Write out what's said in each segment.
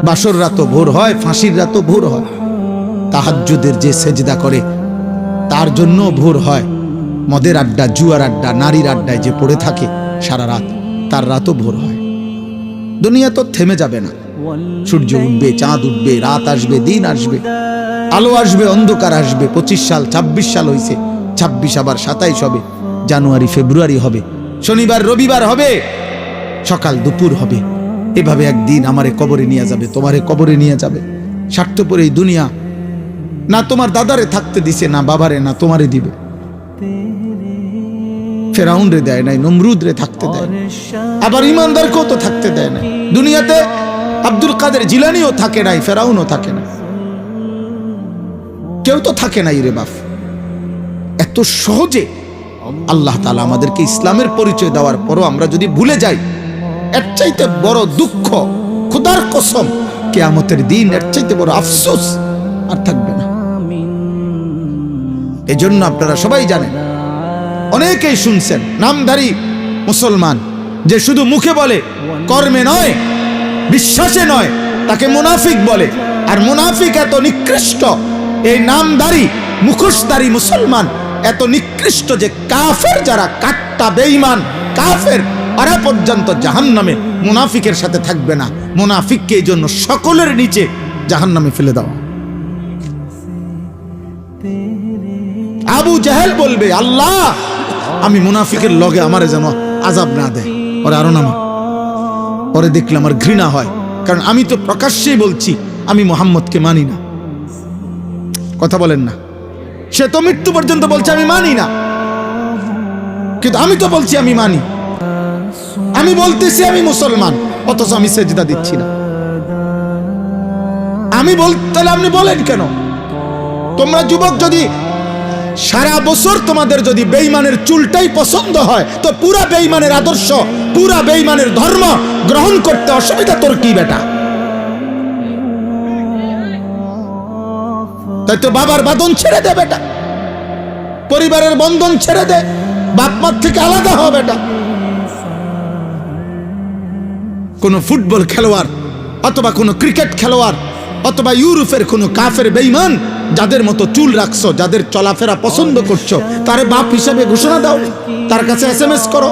বাসর রাতও ভোর হয়, ফাঁসির রাতও ভোর হয়। তাহাজ্জুদের যে সেজদা করে তার জন্য ভোর হয়। মদের আড্ডা, জুয়ার আড্ডা, নারীর আড্ডায় যে পড়ে থাকে সারা রাত, তার রাতও ভোর হয়। দুনিয়া তো থেমে যাবে না। সূর্য উঠবে, চাঁদ উঠবে, রাত আসবে, দিন আসবে, আলো আসবে, অন্ধকার আসবে। 25 সাল, 26 সাল হয়েছে, 26 আবার 27 হবে, জানুয়ারি ফেব্রুয়ারি হবে, শনিবার রবিবার হবে, সকাল দুপুর হবে। এভাবে একদিন আমারে কবরে নিয়ে যাবে, তোমারে কবরে নিয়ে যাবে। স্বার্থপর এই দুনিয়া না তোমার দাদারে থাকতে দিছে, না বাবারে, না তোমারে দিবে। ফেরাউন রে দেয় নাই, নমরুদ রে থাকতে দেয়, আবার ইমানদারকেও তো থাকতে দেয় না। দুনিয়াতে আব্দুল কাদের জিলানিও থাকে নাই, ফেরাউনও থাকে না, কেউ তো থাকে নাই রে বাপ। এত সহজে আল্লাহ তাআলা আমাদেরকে ইসলামের পরিচয় দেওয়ার পরও আমরা যদি ভুলে যাই, এর চাইতে বড় দুঃখ, খোদার কসম, কিয়ামতের দিন এর চাইতে বড় আফসোস আর থাকবে না। এজন্য আপনারা সবাই জানেন, অনেকেই শুনছেন, নামধারী মুসলমান যে শুধু মুখে বলে, কর্মে নয়, বিশ্বাসে নয়, তাকে মুনাফিক বলে। আর মুনাফিক এত নিকৃষ্ট, এই নামধারী মুখোশধারী মুসলমান এত নিকৃষ্ট যে কাফের যারা কাট্টা বেঈমান কাফের, ওরা পর্যন্ত জাহান্নামে মুনাফিকের সাথে থাকবে না। মুনাফিককে এই জন্য সকলের নিচে জাহান্নামে ফেলে দাও। আবু জাহেল বলবে, আল্লাহ আমি মুনাফিকের লগে আমারে যেন আযাব না দেয়, ওরে আরো নামা। পরে দেখলে আমার ঘৃণা হয়, কারণ আমি তো প্রকাশ্যেই বলছি আমি মুহাম্মদকে মানি না। কথা বলেন না? সে তো মৃত্যু পর্যন্ত বলছে আমি মানি না, কিন্তু আমি তো বলছি আমি মানি। আমি বলতেছি আমি মুসলমান, অথচ আমি সেজদা দিচ্ছি না। আমি তাহলে আপনি বলেন কেন? তোমরা যুবক যদি সারা বছর তোমাদের যদি বেঈমানের চুলটাই পছন্দ হয়, তো পুরা বেঈমানের আদর্শ, পুরা বেঈমানের ধর্ম গ্রহণ করতে অসুবিধা তোর কি বেটা? তাই তো বাবার বাঁধন ছেড়ে দে বেটা, পরিবারের বন্ধন ছেড়ে দে, বাপ মার থেকে আলাদা হ বেটা। কোন ফুটবল খেলোয়াড় অথবা কোন ক্রিকেট খেলোয়াড় অথবা ইউরোপের কোন কাফের বেঈমান যাদের মতো চুল রাখছো, যাদের চলাফেরা পছন্দ করছো, তারে বাপ হিসাবে ঘোষণা দাও, তার কাছে SMS করো,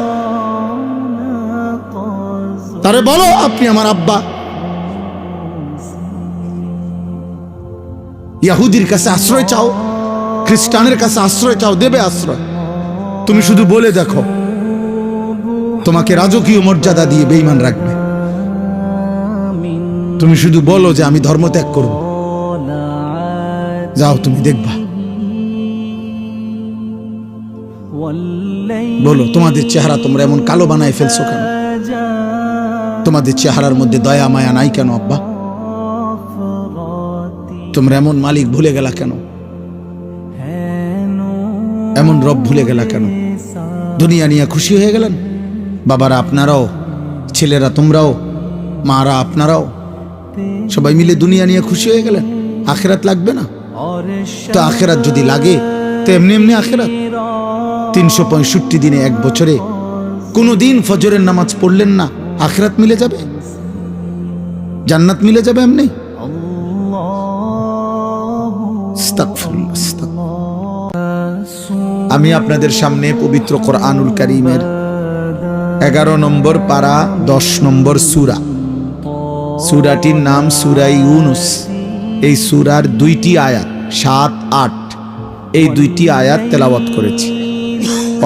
তারে বলো আপনি আমার আব্বা। ইহুদির কাছে আশ্রয় চাও, খ্রিস্টানের কাছে আশ্রয় চাও, দেবে আশ্রয়। তুমি শুধু বলে দেখো, তোমাকে রাজকীয় মর্যাদা দিয়ে বেঈমান রাখবে। তুমি শুধু বলো যে আমি ধর্ম ত্যাগ করব, যাও তুমি দেখবা। বলো তোমাদের চেহারা তোমরা এমন কালো বানায় ফেলছো কেন? তোমাদের চেহারার মধ্যে দয়া মায়া নাই কেন আব্বা? তোমরা এমন মালিক ভুলে গেলা কেন? এমন রব ভুলে গেলা কেন? দুনিয়া নিয়ে খুশি হয়ে গেলেন? বাবারা আপনারাও, ছেলেরা তোমরাও, মারা আপনারাও, সবাই মিলে দুনিয়া নিয়ে খুশি হয়ে গেলেন। আখেরাত লাগবে না? তো আখেরাত যদি লাগে তো এমনি এমনি আখেরাত। 365 দিনে, এক বছরে কোনো দিন ফজরের নামাজ পড়লেন না, আখেরাত মিলে যাবে, জান্নাত মিলে যাবে এমনি? আমি আপনাদের সামনে পবিত্র কোরআনুল কারীমের 11 নম্বর পারা 10 নম্বর সূরা, সূরাটির নাম সূরা ইউনুস। এই সূরার 2টি আয়াত 7, 8, এই 2টি আয়াত তেলাওয়াত করেছি।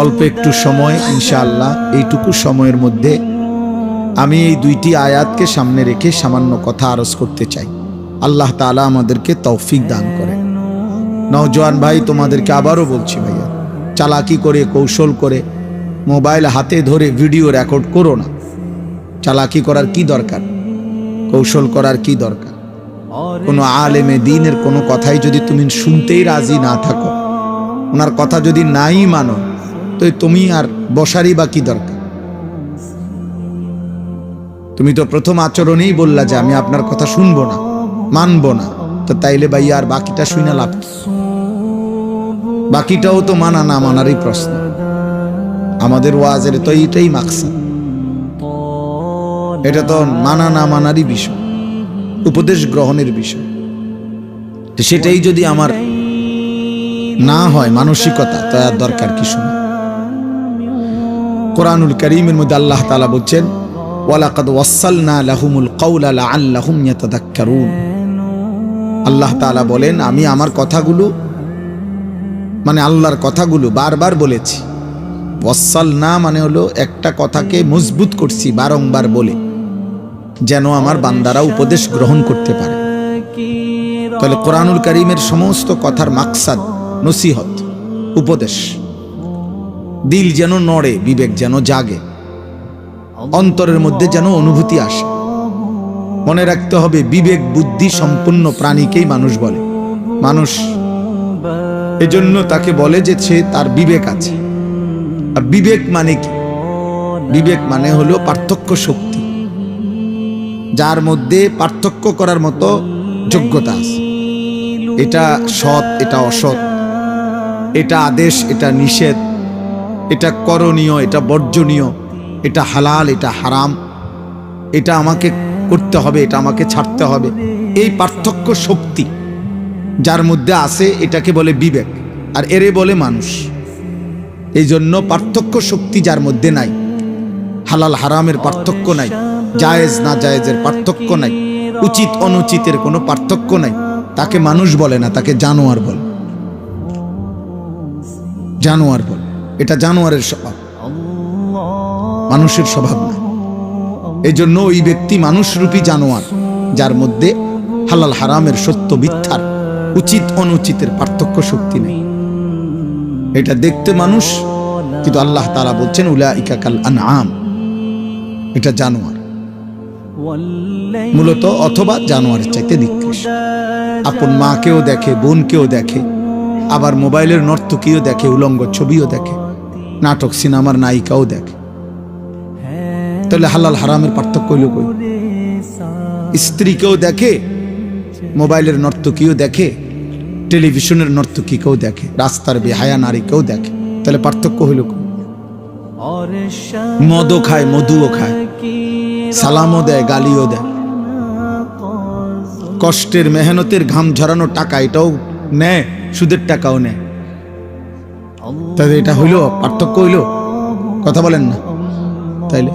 অল্প একটু সময়, ইনশাআল্লাহ এইটুকু সময়ের মধ্যে আমি এই 2টি আয়াতকে সামনে রেখে সামান্য কথা আরজ করতে চাই। আল্লাহ তাআলা আমাদেরকে তৌফিক দান করেন। নওজোয়ান ভাই, তোমাদেরকে আবারও বলছি ভাইয়া, চালাকি করে, কৌশল করে মোবাইল হাতে ধরে ভিডিও রেকর্ড করো না। চালাকি করার কি দরকার? কৌশল করার কি দরকার? কোনো আলেমে দ্বীনের কোনো কথাই যদি তুমি শুনতেই রাজি না থাকো, ওনার কথা যদি নাই মানো, তো তুমি আর বসারই বা কি দরকার? তুমি তো প্রথম আচরণেই বললা যে আমি আপনার কথা শুনবো না, মানবো না। তো তাইলে ভাই আর বাকিটা শুনে লাভ কি? বাকিটাও তো মানা না মানারই প্রশ্ন। আমাদের ওয়াজের তো এইটাই মাকসাদ, এটা তো মানা না মানারই বিষয়। উপদেশ গ্রহণের বিষয়। তো সেটাই যদি আমার না হয় মানসিকতা, তো আর দরকার কি শোনা? কোরআনুল কারীমের মধ্যে আল্লাহ তাআলা বলছেন, ওয়ালাকাদ ওয়াসসালনা লাহুমুল কাওলা লাআল্লাহুম ইয়াতাযাক্কারুন। আল্লাহ তাআলা বলেন, আমি আমার কথাগুলো মানে আল্লাহর কথাগুলো বারবার বলেছি। ওয়াসসালনা মানে হলো একটা কথাকে মজবুত করছি বারংবার বলে, যেন আমার বান্দারা উপদেশ গ্রহণ করতে পারে। তাহলে কোরআনুল কারীমের সমস্ত কথার মাকসাদ নসিহত, উপদেশ। দিল যেন নড়ে, বিবেক যেন জাগে, অন্তরের মধ্যে যেন অনুভূতি আসে। মনে রাখতে হবে, বিবেক বুদ্ধি সম্পন্ন প্রাণীকেই মানুষ বলে। মানুষ এজন্য তাকে বলে যে সে তার বিবেক আছে। আর বিবেক মানে কি? বিবেক মানে হলো পার্থক্য শক্তি, যার মধ্যে পার্থক্য করার মতো যোগ্যতা আছে। এটা সৎ, এটা অসৎ, এটা আদেশ, এটা নিষেধ, এটা করণীয়, এটা বর্জনীয়, এটা হালাল, এটা হারাম, এটা আমাকে করতে হবে, এটা আমাকে ছাড়তে হবে। এই পার্থক্য শক্তি যার মধ্যে আছে, এটাকে বলে বিবেক, আর এরে বলে মানুষ। এই জন্য পার্থক্য শক্তি যার মধ্যে নাই, হালাল হারামের পার্থক্য নাই, জায়েজ না জায়েজের পার্থক্য নাই, উচিত অনুচিতের কোনো পার্থক্য নাই, তাকে মানুষ বলে না, তাকে জানোয়ার বলে। জানোয়ার বলে, এটা জানোয়ারের স্বভাব, মানুষের স্বভাব না। এই জন্য ওই ব্যক্তি মানুষরূপী জানোয়ার, যার মধ্যে হালাল হারামের, সত্য মিথ্যার, উচিত অনুচিতের পার্থক্য শক্তি নেই। এটা দেখতে মানুষ, কিন্তু আল্লাহ তাআলা বলছেন উলাইকা কাল আনআম, এটা জানোয়ার মূলত, অথবা জানোয়ারের চাইতে নিকৃষ্ট। আপন মাকেও দেখে, বোনকেও দেখে, আবার মোবাইলের নর্তকীও দেখে, উলঙ্গ ছবিও দেখে, নাটক সিনেমার নায়িকাও দেখে। তাহলে হালাল হারামের পার্থক্য হইল কই? স্ত্রীকেও দেখে, মোবাইলের নর্তকীও দেখে, টেলিভিশনের নর্তকীকেও দেখে, রাস্তার বেহায়া নারীকেও দেখে। তাহলে পার্থক্য হইল কই? মদও খায়, মধুও খায়, সালামও দেয়, গালিও দেয়, কষ্টের মেহনতের ঘাম ঝরানো টাকা এটাও নেয়, সুদের টাকাও নেয়। তাহলে এটা হইল পার্থক্য? হইল? কথা বলেন না। তাইলে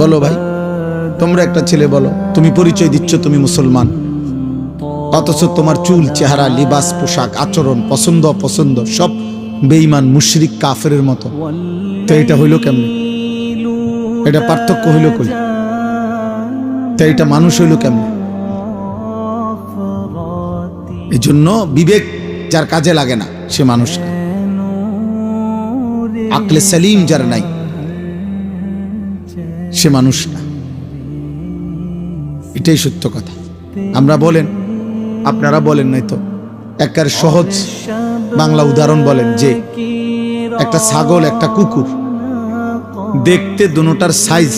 বলো ভাই, তোমরা একটা ছেলে বলো, তুমি পরিচয় দিচ্ছ তুমি মুসলমান, অথচ তোমার চুল, চেহারা, লিবাস, পোশাক, আচরণ, পছন্দ অপছন্দ সব বেঈমান, মুশরিক, কাফেরের মতো। তো এটা হইল কেমনে? এটা পার্থক্য হইল কই? তো এটা মানুষ হইল কেমনে? এই জন্য বিবেক যার কাজে লাগে না, সে মানুষ না। আকলে সালিম যার নাই, সে মানুষ না। এটাই সত্য কথা। আমরা বলেন, আপনারা বলেন নাই তো, একবার সহজ বাংলা উদাহরণ বলেন যে একটা ছাগল, একটা কুকুর, দেখতে দুটোটার সাইজ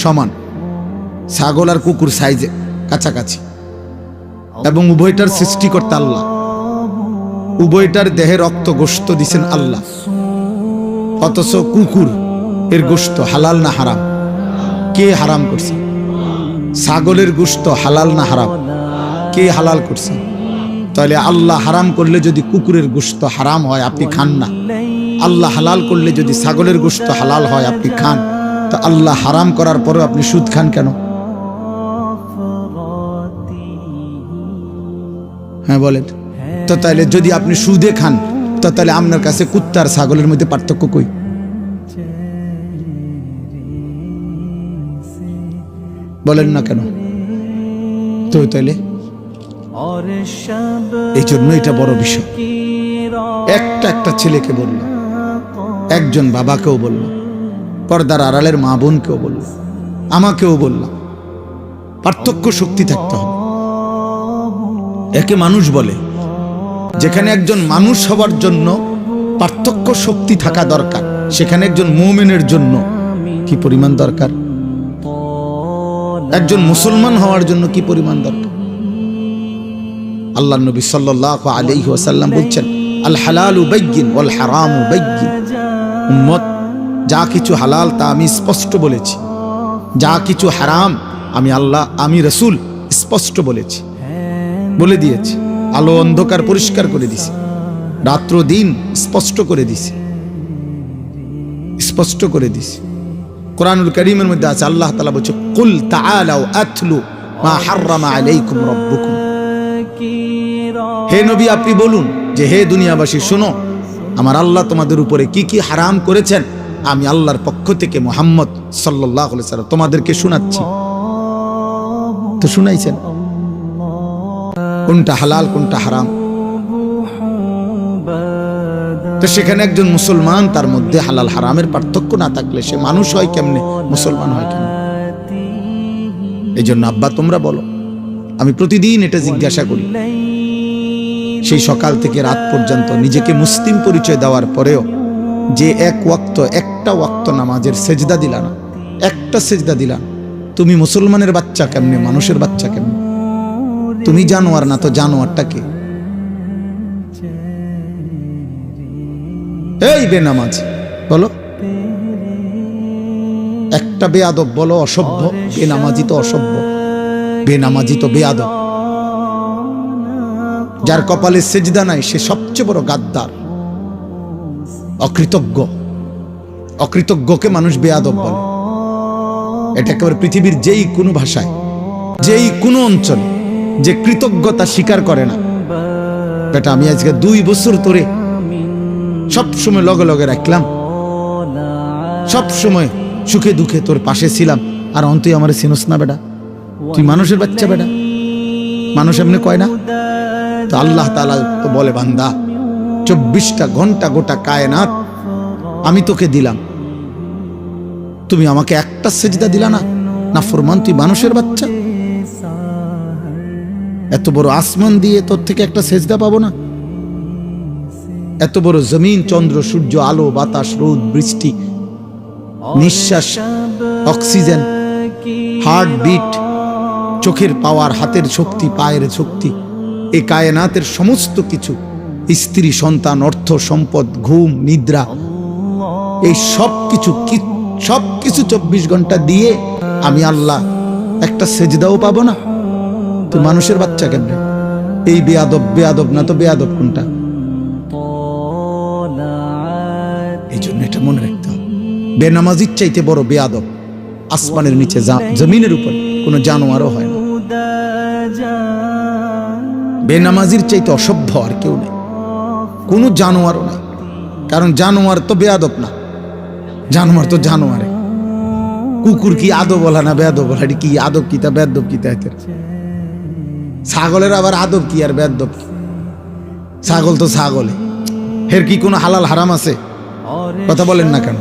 সমান, ছাগল আর কুকুর সাইজে কাছাকাছি, এবং উভয়টার সৃষ্টিকর্তা আল্লাহ, উভয়টার দেহে রক্ত গোশত দিছেন আল্লাহ। অথচ কুকুর এর গোশত হালাল না হারাম? কে হারাম করছে? ছাগলের গোশত হালাল না হারাম? কে হালাল করছে? তাহলে আল্লাহ হারাম করলে যদি কুকুরের গোশত হারাম হয়, আপনি খান না। আল্লাহ হালাল করলে যদি ছাগলের গোশত হালাল হয়, আপনি খান। তো আল্লাহ হারাম করার পরেও আপনি সুদ খান কেন? হ্যাঁ বলেন তো। তাহলে যদি আপনি সুদে খান, তো তাহলে আপনার কাছে কুত্তা আর ছাগলের মধ্যে পার্থক্য কই? বলেন না কেন? তো তাইলে এই জন্য এটা বড় বিষয়। একটা ছেলেকে বলল, একজন বাবাকেও বলল, পর্দার আড়ালের মা বোনকেও বলল, আমাকেও বলল, পার্থক্য শক্তি থাকতে হবে। একে মানুষ বলে। যেখানে একজন মানুষ হওয়ার জন্য পার্থক্য শক্তি থাকা দরকার, সেখানে একজন মুমিনের জন্য কি পরিমাণ দরকার? একজন মুসলমান হওয়ার জন্য কি পরিমাণ দরকার? আল্লাহর নবী সাল্লাল্লাহু আলাইহি ওয়াসাল্লাম বলছেন, আল হালালু বাইয়িন ওয়াল হারামু বাইয়িন। উম্মত, যা কিছু হালাল তা আমি স্পষ্ট বলেছি, যা কিছু হারাম আমি আল্লাহ, আমি রসুল স্পষ্ট বলেছি, বলে দিয়েছি। আলো অন্ধকার পরিষ্কার করে দিছি, রাত্র দিন স্পষ্ট করে দিছি, স্পষ্ট করে দিছি। কোরআনুল কারীমের মধ্যে আছে, আল্লাহ তাআলা বলছে, কুল তাআলাউ আতলু মা হাররামা আলাইকুম রাব্বুকুম। হে নবী, আপনি বলুন যে হে দুনিয়াবাসী, শোনো আমার আল্লাহ তোমাদের উপরে কি কি হারাম করেছেন, আমি আল্লাহর পক্ষ থেকে মুহাম্মদ সাল্লাল্লাহু আলাইহি ওয়াসাল্লাম তোমাদেরকে শোনাচ্ছি। তো শুনাইছেন কোনটা হালাল কোনটা হারাম। তো সেখানে একজন মুসলমান, তার মধ্যে হালাল হারামের পার্থক্য না থাকলে সে মানুষ হয় কেমনে, মুসলমান হয় কেমনে? এই জন্য আব্বা তোমরা বলো, আমি প্রতিদিন এটা জিজ্ঞাসা করি, সেই সকাল থেকে রাত পর্যন্ত নিজেকে মুসলিম পরিচয় দেওয়ার পরেও যে একটা ওয়াক্ত নামাজের সেজদা দিলা না, একটা সেজদা দিলা, তুমি মুসলমানের বাচ্চা কেমনে, মানুষের বাচ্চা কেমনে? তুমি জানোয়ার না তো জানোয়ারটা কে? এই বেনামাজ বলো, একটা বেয়াদব বলো অসভ্য, বেনামাজি তো অসভ্য, বেনামাজি তো বেয়াদব। যার কপালে সেজদা নাই সে সবচেয়ে বড় গাদ্দার, অকৃতজ্ঞ। অকৃতজ্ঞকে মানুষ বেয়াদব বলে। এটা একেবারে পৃথিবীর যেই কোনো ভাষায়, যেই কোনো অঞ্চলে যে কৃতজ্ঞতা স্বীকার করে না, এটা আমি আজকে 2 বছর ধরে সবসময় লগে লগে রাখলাম, সবসময় সুখে দুঃখে তোর পাশে ছিলাম, আর তুই আমার চিনস না বেটা, তুই মানুষের বাচ্চা বেটা, মানুষ এমনি কয় না? তো আল্লাহ তাআলা তো বলে, বান্দা 24টা ঘন্টা গোটা কায়নাত আমি তোকে দিলাম, তুমি আমাকে একটা সেজদা দিলা না, নাফরমান তুই মানুষের বাচ্চা। এত বড় আসমান দিয়ে তোর থেকে একটা সেজদা পাবো না? এত বড় জমিন, চন্দ্র, সূর্য, আলো, বাতাস, রোদ, বৃষ্টি, নিঃশ্বাস, অক্সিজেন, হার্টবিট, চোখের পাওয়ার, হাতের শক্তি, পায়ের শক্তি, এই কায়নাতের সমস্ত কিছু, স্ত্রী, সন্তান, অর্থ, সম্পদ, ঘুম, নিদ্রা, এই সবকিছু 24 ঘন্টা দিয়ে আমি আল্লাহ একটা সেজদাও পাবো না? তো মানুষের বাচ্চা কেন? এই বেয়াদব না তো বেয়াদব কোনটা? এই জন্য এটা মনে রাখতে হবে, বেনামাজির চাইতে বড় বেয়াদব আসমানের নিচে, জমিনের উপর কোনো জানোয়ারও হয় না। বেনামাজির চাইতে অসভ্য আর কেউ নেই, কোনো জানোয়ারও নাই। কারণ জানোয়ার তো বেয়াদব না, জানোয়ার তো জানোয়ারে। কুকুর কি আদব বলা না বেয়াদব বলা? কি আদব কি তা বেয়াদব কি তা? ছাগলের আবার আদব কি আর বেয়াদব কি? ছাগল তো ছাগলে, এর কি কোনো হালাল হারাম আছে? কথা বলেন না কেন?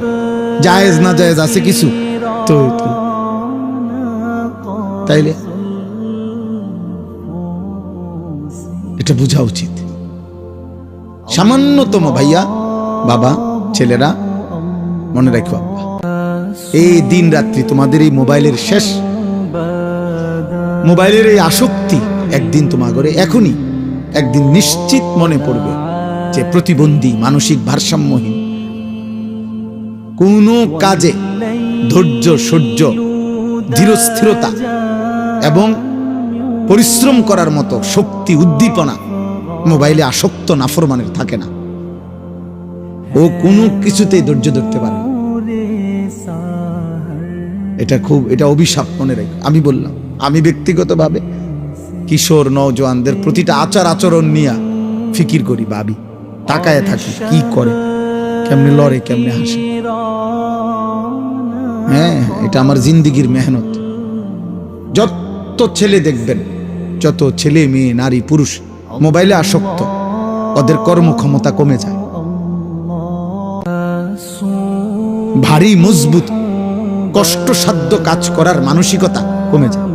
জায়েজ না জায়েজ আছে কিছু? তো তাইলে এটা বোঝা উচিত। সামান্যতম ভাইয়া, বাবা, ছেলেরা মনে রাখো, এই দিন রাত্রি তোমাদের এই মোবাইলের শেষ, মোবাইলের এই আসক্তি একদিন তোমাদের এখনই একদিন নিশ্চিত মনে পড়বে যে প্রতিবন্ধী, মানসিক ভারসাম্যহীন, কোনো কাজে ধৈর্য, সহ্য, ধীরস্থিরতা এবং পরিশ্রম করার মতো শক্তি, উদ্দীপনা মোবাইলে আসক্ত নাফরমানের থাকে না। ও কোনো কিছুতেই ধৈর্য ধরতে পারে না। এটা অভিশাপ, মনে রেখে আমি বললাম, আমি ব্যক্তিগতভাবে কিশোর নওজোয়ানদের প্রতিটা আচার আচরণ নিয়ে ফিকির করি, ভাবি, তাকায় থাকি, কি করে, কেমনে লড়ে, কেমনে হাসে। হ্যাঁ, এটা আমার জিন্দিগির মেহনত। যত ছেলে দেখবেন, যত ছেলে মেয়ে, নারী পুরুষ মোবাইলে আসক্ত, ওদের কর্মক্ষমতা কমে যায়, ভারী মজবুত কষ্টসাধ্য কাজ করার মানসিকতা কমে যায়।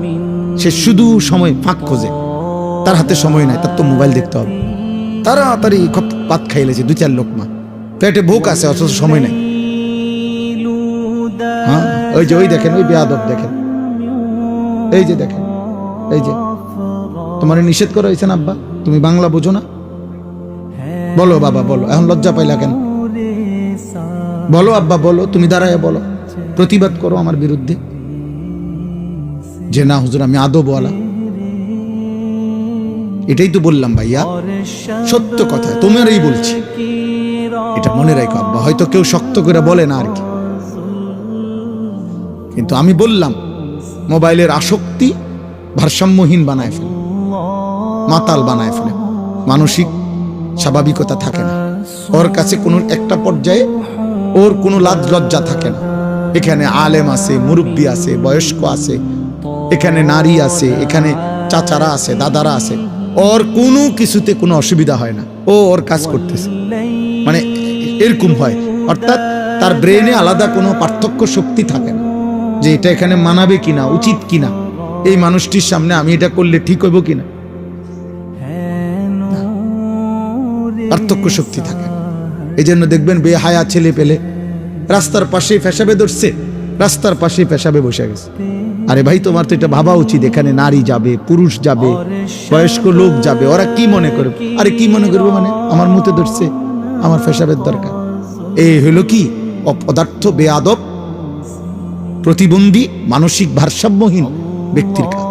সে শুধু সময় ফাঁক খোঁজে, তার হাতে সময় নাই, তার তো মোবাইল দেখতে হবে। তাড়াতাড়ি পাত খাইলেছে 2-4 লোকমা, পেটে ভোক আছে অথচ সময় নাই। হ্যাঁ, ওই দেখেন, ওই বেয়াদব দেখেন, এই যে দেখেন, এই যে তোমার নিষেধ করা হয়েছে না আব্বা, তুমি বাংলা বোঝো না? বলো বাবা, বলো, এখন লজ্জা পাইলা কেন? বলো আব্বা, বলো, তুমি দাঁড়ায় বলো, প্রতিবাদ করো আমার বিরুদ্ধে। যে না হুজুর আমি আদবওয়ালা। এটাই তো বললাম ভাইয়া, সত্য কথা তোমারই বলছি, এটা মনে রাখো আব্বা। হয়তো কেউ শক্ত করে বলে না আর কি, কিন্তু আমি বললাম মোবাইলের আসক্তি ভারসাম্যহীন বানায় ফেলে, মাতাল বানায় ফেলে, মানসিক স্বাভাবিকতা থাকে না ওর কাছে। কোনো একটা পর্যায়ে ওর কোনো লাজ লজ্জা থাকে না। এখানে আলেম আছে, মুরব্বী আছে, বয়স্ক আছে, এখানে নারী আছে, এখানে চাচারা আছে, দাদারা আছে, ওর কোনো কিছুতে কোনো অসুবিধা হয় না। ও ওর কাজ করতেছে, মানে এরকম হয়। অর্থাৎ তার ব্রেনে আলাদা কোনো পার্থক্য শক্তি থাকে না যে এটা এখানে মানাবে কিনা, উচিত কিনা, এই মানুষটির সামনে আমি এটা করলে ঠিক হইব কিনা, পার্থক্য শক্তি থাকে না। এই জন্য দেখবেন বেহায়া ছেলে পেলে রাস্তার পাশে পেশাবে ধরছে, রাস্তার পাশে পেশাবে বসে গেছে। আরে ভাই তোমার তো এটা ভাবা উচিত, এখানে নারী যাবে, পুরুষ যাবে, বয়স্ক লোক যাবে, ওরা কি মনে করবে? আরে কি মনে করবে মানে আমার মুতে ধরছে, আমার পেশাবের দরকার। এই হলো কি অপদার্থ, বেয়াদব, প্রতিবন্ধী, মানসিক ভারসাম্যহীন ব্যক্তির কাজ।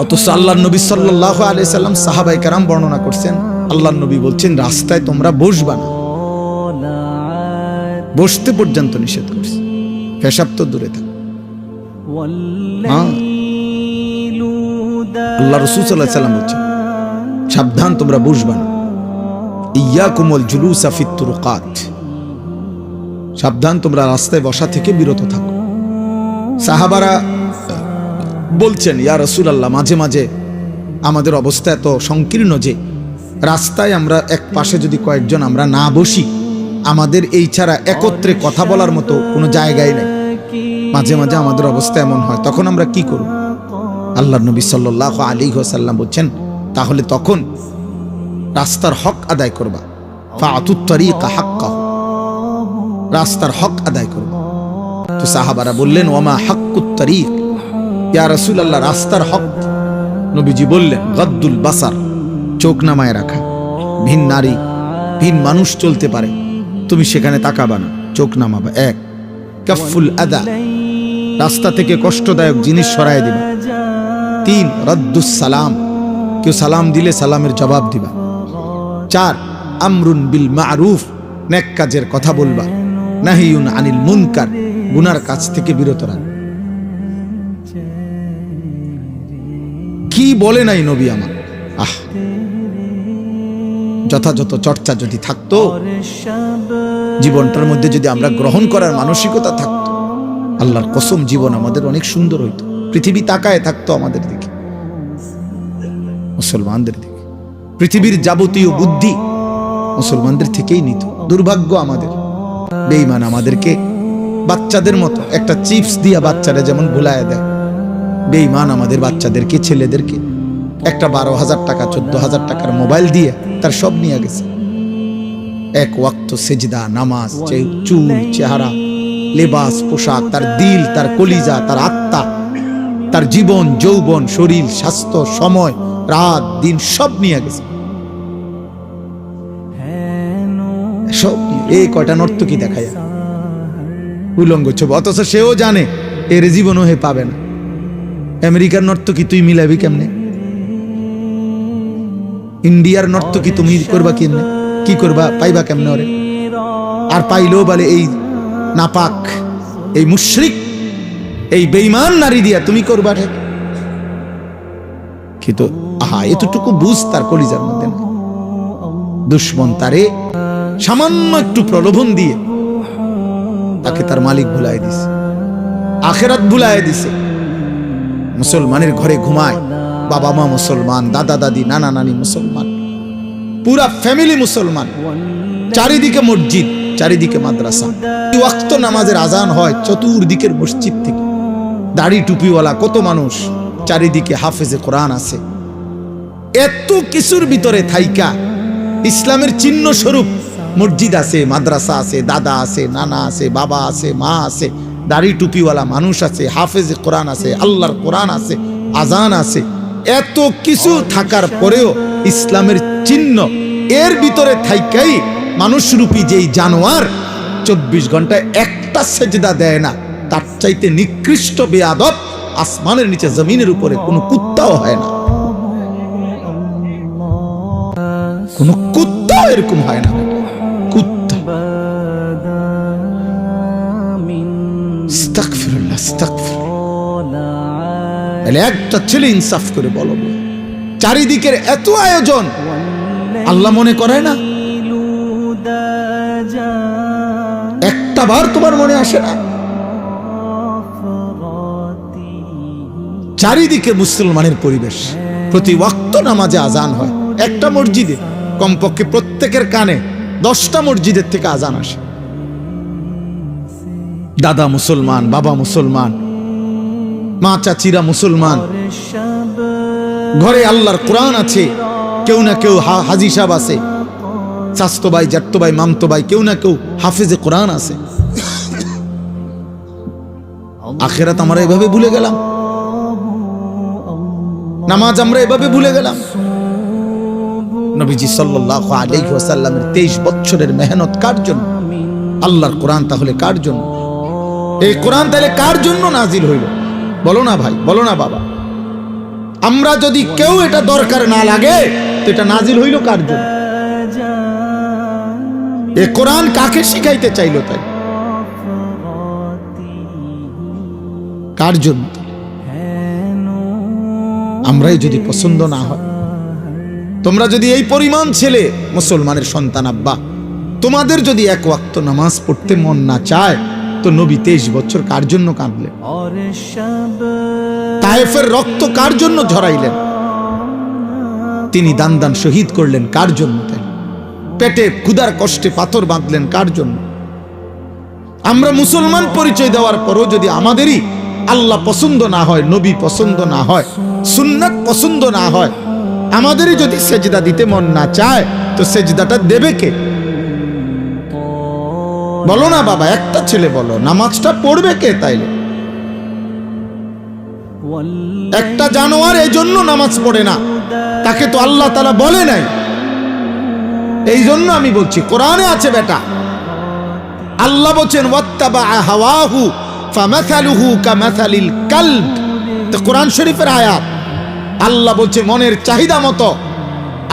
অথচ আল্লাহর নবী সাল্লাল্লাহু আলাইহি সাল্লাম সাহাবায়ে কেরাম বর্ণনা করছেন, আল্লাহর নবী বলছেন রাস্তায় তোমরা বসবা না, বসতে পর্যন্ত নিষেধ করছে, পেশাব তো দূরে থাক। আল্লাহ রাসূল সাল্লাল্লাহু আলাইহি সাল্লাম বলছেন সাবধান তোমরা বসবা না, ইয়াকুমুল জুলুসা ফিত তুরুকাত, সাবধান তোমরা রাস্তায় বসা থেকে বিরত থাকো। সাহাবারা বলছেন ইয়া রাসূলুল্লাহ, মাঝে মাঝে আমাদের অবস্থা এত সংকীর্ণ যে রাস্তায় আমরা এক পাশে যদি কয়েকজন আমরা না বসি, আমাদের এই ছাড়া একত্রে কথা বলার মতো কোনো জায়গাই নেই। মাঝে মাঝে আমাদের অবস্থা এমন হয়, তখন আমরা কি করব? আল্লাহর নবী সাল্লাল্লাহু আলাইহি ওয়াসাল্লাম বলছেন তাহলে তখন রাস্তার হক আদায় করবা, ফাআতুত তারিকা হাক্কাহু, রাস্তার হক আদায় করবা। তো সাহাবারা বললেন ওয়ামা হাক্কুত তারিক ইয়া রাসূলুল্লাহ, রাস্তার হক? নবীজি বললেন গাদ্দুল বাসার, চোখ নামায় রাখা। ভিন নারী, ভিন মানুষ চলতে পারে, তুমি সেখানে তাকাবা না, চোখ নামাবা। এক, কাফুল আদা, রাস্তা থেকে কষ্টদায়ক জিনিস সরায় দিবা। তিন, রাদ্দুস সালাম, কেউ সালাম দিলে সালামের জবাব দিবা। চার, আমরুন বিল মারুফ, নেক কাজের কথা বলবা। নাহিয়ুন আনিল মুনকার, গুনার কাজ থেকে বিরত রাখবা। কি বলে নাই নবী আমার! আহ, যথাযথ চর্চা যদি থাকতো, জীবনটার মধ্যে যদি আমরা গ্রহণ করার মানসিকতা থাকতো, আল্লাহর কসম জীবন আমাদের অনেক সুন্দর হইতো। পৃথিবী তাকায় থাকতো আমাদের দিকে, মুসলমানদের দিকে। পৃথিবীর যাবতীয় বুদ্ধি মুসলমানদের থেকেই নিত। দুর্ভাগ্য আমাদের, বেঈমান আমাদেরকে বাচ্চাদের মতো একটা চিপস দিয়া বাচ্চারা যেমন ভুলায় দেয়, বেঈমান আমাদের বাচ্চাদেরকে, ছেলেদেরকে একটা 12,000 টাকা 14,000 টাকার মোবাইল দিয়ে তার সব নিয়ে গেছে। এক ওয়াক্ত সেজদা, নামাজ, চুল, চেহারা, লেবাস, পোশাক, তার দিল, তার কলিজা, তার আত্মা, তার জীবন, যৌবন, শরীর, স্বাস্থ্য, সময়, রাত, দিন সব নিয়ে গেছে। সব এই কয়টা নর্তকী দেখায় উলঙ্গ ছবি, অথচ সেও জানে এর জীবনও হে পাবে না। আমেরিকার নর্তকী তুই মিলাবি কেমনে? ইন্ডিয়ার নর্তকী তুমি করবা কেমনে? কি করবা? পাইবা কেমনে ওরে? আর পাইলেও বলে এই নাপাক, এই মুশরিক, এই বেঈমান নারী দিয়া তুমি করবা ঠিক। কিন্তু আহা, এতটুকু বুঝ তার কলিজার মধ্যে না। দুশ্মন তারে সামান্য একটু প্রলোভন দিয়ে তাকে তার মালিক ভুলাই দিছে, আখেরাত ভুলাই দিছে। মুসলমানের ঘরে ঘুমায়, বাবা মা মুসলমান, দাদা দাদি, নানা নানি মুসলমান, পুরা ফ্যামিলি মুসলমান, চারিদিকে মসজিদ, চারিদিকে মাদ্রাসা, ওয়াক্ত নামাজের আজান হয় চতুর্দিকের মসজিদ থেকে। দাড়ি টুপিওয়ালা কত মানুষ, চারিদিকে হাফেজে কোরআন আছে। এত কিছুর ভিতরে থাইকা ইসলামের চিহ্ন স্বরূপ মসজিদ আছে, মাদ্রাসা আছে, দাদা আছে, নানা আছে, বাবা আছে, মা আছে, দাড়ি টুপিওয়ালা মানুষ আছে, হাফেজে কোরআন আছে, আল্লাহর কোরআন আছে, আজান আছে। এত কিছু থাকার পরেও ইসলামের চিহ্ন এর ভিতরে থাইকাই মানুষরূপী যেই জানোয়ার 24 ঘন্টায় একটা সেজদা দেয় না, তার চাইতে নিকৃষ্ট বেয়াদব আসমানের নিচে জমিনের উপরে কোনো কুত্তাও হয় না, কোনো কুত্তাও এরকম হয় না। কুত্তা। আস্তাগফিরুল্লাহ, আস্তাগফিরুল্লাহ। তাহলে একটা ছেলে ইনসাফ করে বলো, চারিদিকের এত আয়োজন আল্লাহ মনে করে না? একটা বার তোমার মনে আসে না? চারিদিকে মুসলমানের পরিবেশ, প্রতি ওয়াক্ত নামাজে আজান হয়, একটা মসজিদে কমপক্ষে প্রত্যেকের কানে 10টা মসজিদের থেকে আজান আসে। দাদা মুসলমান, বাবা মুসলমান, মা চাচিরা মুসলমান, ঘরে আল্লাহর কোরআন আছে, কেউ না কেউ হাজি সাহেব আছে, চাচতো ভাই, জ্যাঠতো ভাই, মামতো ভাই, কেউ না কেউ হাফেজে কোরআন আছে। আখিরাত আমরা এভাবে ভুলে গেলাম, নামাজ আমরা এভাবে ভুলে গেলাম। নবীজি সাল্লাল্লাহু আলাইহি ওয়াসাল্লামের 23 বছরের মেহনত কার জন্য? আল্লাহর কোরআন তাহলে কার জন্য? এই কোরআন তাহলে কার জন্য নাজিল হইল? বলো না ভাই, বলো না বাবা। আমরা যদি কেউ এটা দরকার না লাগে তো এটা নাজিল হইল কার জন্য? এই কোরআন কাকে শিখাইতে চাইলো? তাই কার জন্য? আমরাই যদি পছন্দ না হয়, তোমরা যদি এই পরিমাণ ছেলে মুসলমানের সন্তান আব্বা, তোমাদের যদি এক ওয়াক্ত নামাজ পড়তে মন না চায় তো নবী 23 বছর কার জন্য কাঁদলেন? তায়েফের রক্ত কার জন্য ঝরাইলেন? তিনি দান দান শহীদ করলেন কার জন্য? তাই পেটে ক্ষুধার কষ্টে পাথর বাঁধলেন কার জন্য? আমরা মুসলমান পরিচয় দেওয়ার পরও যদি আমাদেরই আল্লাহ পছন্দ না হয়, নবী পছন্দ না হয়, সুন্নাত পছন্দ না হয়, আমাদেরই যদি সেজদা দিতে মন না চায় তো সেজদাটা দেবে কে? বলো না বাবা, একটা ছেলে বলো, নামাজটা পড়বে কে? তাইলে একটা জানোয়ার এই জন্য নামাজ পড়ে না, তাকে তো আল্লাহ তাআলা বলে নাই। এই জন্য আমি বলছি, কোরআনে আছে বেটা, আল্লাহ বলেন ওয়াত্তাবা হাওয়াহু ফামাসালুহু কামাসালিল কালব। তো কোরআন শরীফের আয়াত, আল্লাহ বলছে মনের চাহিদা মতো,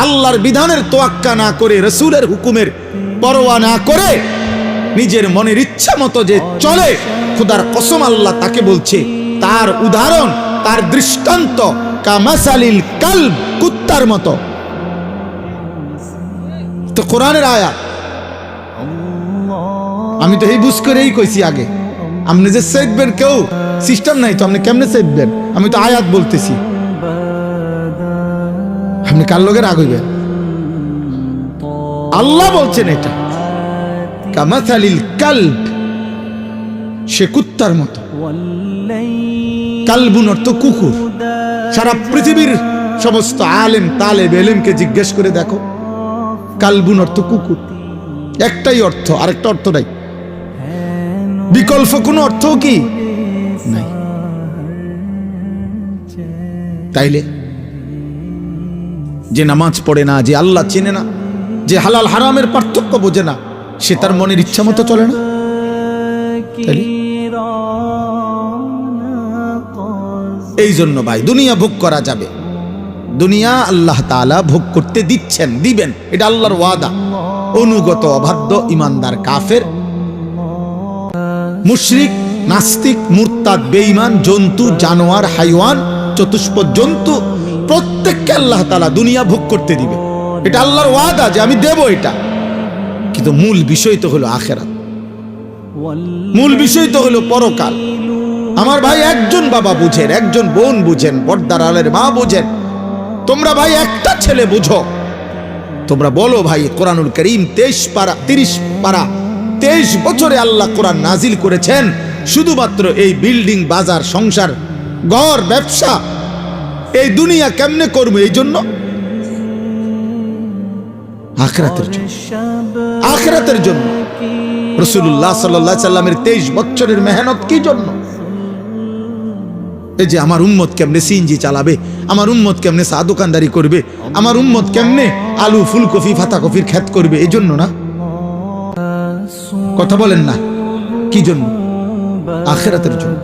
আল্লাহর বিধানের তোয়াক্কা না করে, রাসূলের হুকুমের পরোয়া না করে, নিজের মনের ইচ্ছা মতো যে চলে, খোদার কসম আল্লাহ তাকে বলছে, তার উদাহরণ, তার দৃষ্টান্ত কামাসালিল কালব, কুত্তার মতো। তো কোরআনের আয়াত, আমি তো এই বুঝ করেই কইছি আগে, আপনি যে সেদবেন, কেউ সিস্টেম নাই তো, আপনি কেমনে সেদবেন? আমি তো আয়াত বলতেছি, আপনি কার লোকে রাগ হইবেন? আল্লাহ বলছেন এটা কামাসালিল কালব, সে কুত্তার মতো। কালবুন অর্থ কুকুর। সারা পৃথিবীর সমস্ত আলেম তালেব এলেমকে জিজ্ঞেস করে দেখো, কালবুন অর্থ কুকুর, একটাই অর্থ, আরেকটা অর্থ নাই, বিকল্প কোনো অর্থ কি নাই। তাইলে যে নামাজ পড়ে না, যে আল্লাহ চেনে না, যে হালাল হারামের পার্থক্য বোঝে না, সে তার মনের ইচ্ছা মতো চলে না। এই জন্য ভাই, দুনিয়া ভোগ করা যাবে, দুনিয়া আল্লাহ তাআলা ভোগ করতে দিচ্ছেন, দিবেন, এটা আল্লাহর ওয়াদা। অনুগত অবাধ্য ইমানদার কাফের, মুশরিক, নাস্তিক, মুরতাদ, বেঈমান, জন্তু, জানোয়ার, হাইওয়ান, চতুষ্পদ জন্তু, প্রত্যেককে আল্লাহ তাআলা দুনিয়া ভোগ করতে দিবে, এটা আল্লাহর ওয়াদা যে আমি দেব এটা। কিন্তু মূল বিষয় তো হলো আখিরাত, মূল বিষয় তো হলো পরকাল। আমার ভাই, একজন বাবা বুঝেন, একজন বোন বুঝেন, পর্দার আলের মা বুঝেন, তোমরা ভাই একটা ছেলে বুঝো, তোমরা বলো ভাই, কোরআনুল কারীম 30 পারা 23 বছরে আল্লাহ কোরআন নাজিল করেছেন শুধুমাত্র এই বিল্ডিং, বাজার, সংসার, ঘর, ব্যবসা, এই দুনিয়া কেমনে করবো, এই জন্য, আখিরাতের জন্য, আখিরাতের জন্য। রাসূলুল্লাহ সাল্লাল্লাহু আলাইহি সাল্লামের 23 বছরের মেহনত কি জন্য? এই যে আমার উম্মত কেমনে সিএনজি চালাবে, আমার উম্মত কেমনে চা দোকানদারি করবে, আমার উম্মত কেমনে আলু ফুলকপি পাতাকপির ক্ষেত করবে, এই জন্য না। কথা বলেন না, কি জন্য? আখিরাতের জন্য,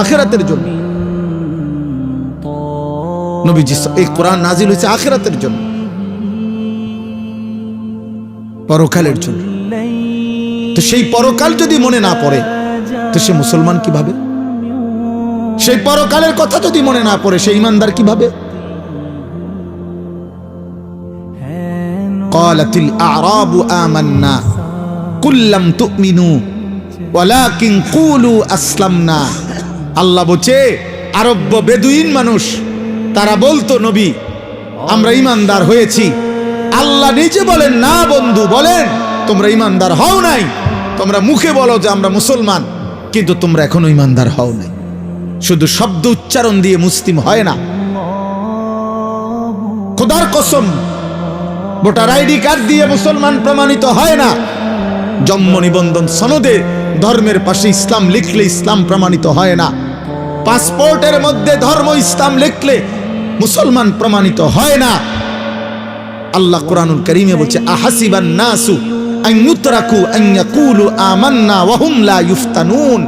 আখিরাতের জন্য। নবীজি এই কোরআন নাজিল হয়েছে আখিরাতের জন্য, পরকালের জন্য। তো সেই পরকাল যদি মনে না পড়ে তো সে মুসলমান কিভাবে? সেই পরকালের কথা যদি মনে না পড়ে সে ঈমানদার কিভাবে? ক্বালাতিল আ'রাবু আমান্না কুল লাম তু'মিনু ওয়ালাকিন কুলু আসলামনা। আল্লাহ বলছে আরব বেদুইন মানুষ তারা বলতো নবী আমরা ঈমানদার হয়েছি। আল্লাহ নিজে বলেন না বন্ধু, বলেন তোমরা ঈমানদার হও নাই। তোমরা মুখে বলো যে আমরা মুসলমান, কিন্তু তোমরা এখনো ঈমানদার হও নাই। শুধু শব্দ উচ্চারণ দিয়ে মুসলিম হয় না। খোদার কসম, ভোটার আইডি কার্ড দিয়ে মুসলমান প্রমাণিত হয় না। জন্ম নিবন্ধন সনদে ধর্মের পাশে ইসলাম লিখলে ইসলাম প্রমাণিত হয় না। পাসপোর্টের মধ্যে ধর্ম ইসলাম লিখলে মুসলমান প্রমাণিত হয় না। আল্লাহ কোরআনুল কারীমে বলছে আহাসিবান নাসু আন ইউতরাকু আন ইয়াকুলু আমান্না ওয়া হুম লা ইফতানুন।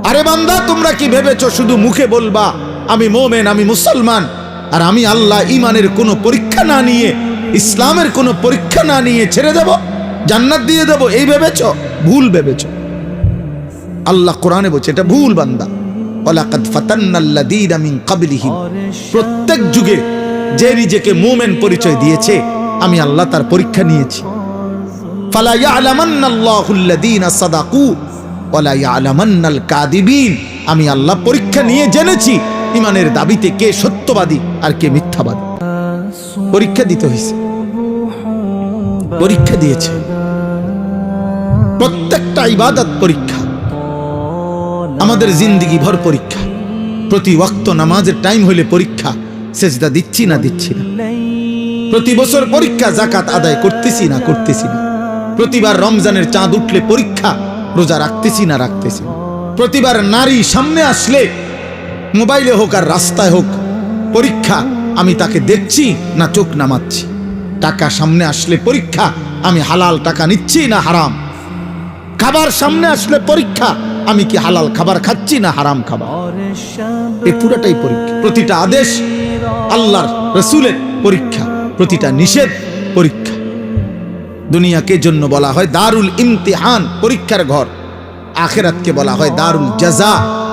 আরে বান্দা, তোমরা কি ভেবেছো শুধু মুখে বলবা আমি মুমিন, আমি মুসলমান, আর আমি আল্লাহ ঈমানের কোনো পরীক্ষা না নিয়ে, ইসলামের কোনো পরীক্ষা না নিয়ে ছেড়ে দেব, জান্নাত দিয়ে দেব? এই ভেবেছো? ভুল ভেবেছো। আল্লাহ কোরআনে বলছে এটা ভুল বান্দা। ওয়ালাকাদ ফাতান্নাল্লাযীনা মিন ক্বাবলিহিম, প্রত্যেক যুগে যে নিজেকে মুমিন পরিচয় দিয়েছে আমি আল্লাহ তার পরীক্ষা নিয়েছি। ফালা ইয়ালামান্নাল্লাহুল্লাযীনা সাদাকু ওয়ালা ইয়ালামান্নাল কাযিবিন, আমি আল্লাহ পরীক্ষা নিয়ে জেনেছি ঈমানের দাবিতে কে সত্যবাদী আর কে মিথ্যাবাদী। পরীক্ষা দিতে হয়েছে, পরীক্ষা দিয়েছে। প্রত্যেকটা ইবাদত পরীক্ষা, আমাদের জিন্দেগি ভর পরীক্ষা। প্রতি ওয়াক্ত নামাজের টাইম হইলে পরীক্ষা, সেজদা দিচ্ছি না দিচ্ছি না। প্রতি বছর পরীক্ষা, যাকাত আদায় করতেছি না করতেছি না। প্রতিবার রমজানের চাঁদ উঠলে পরীক্ষা, রোজা রাখতেছি না রাখতেছি না। প্রতিবার নারী সামনে আসলে মোবাইলে হোক আর রাস্তায় হোক পরীক্ষা, আমি তাকে দেখছি না চোখ নামাচ্ছি। টাকা সামনে আসলে পরীক্ষা, আমি হালাল টাকা নিচ্ছি না হারাম। খাবার সামনে আসলে পরীক্ষা, আমি কি হালাল খাবার খাচ্ছি না হারাম খাবার। এই পুরোটাই পরীক্ষা। প্রতিটা আদেশ আল্লাহর রাসূলের পরীক্ষা, প্রতিটা নিষেধ পরীক্ষা। দুনিয়াকে জন্য বলা হয় দারুল ইমতিহান, পরীক্ষার ঘর। আখিরাতকে বলা হয় দারুল জাযা,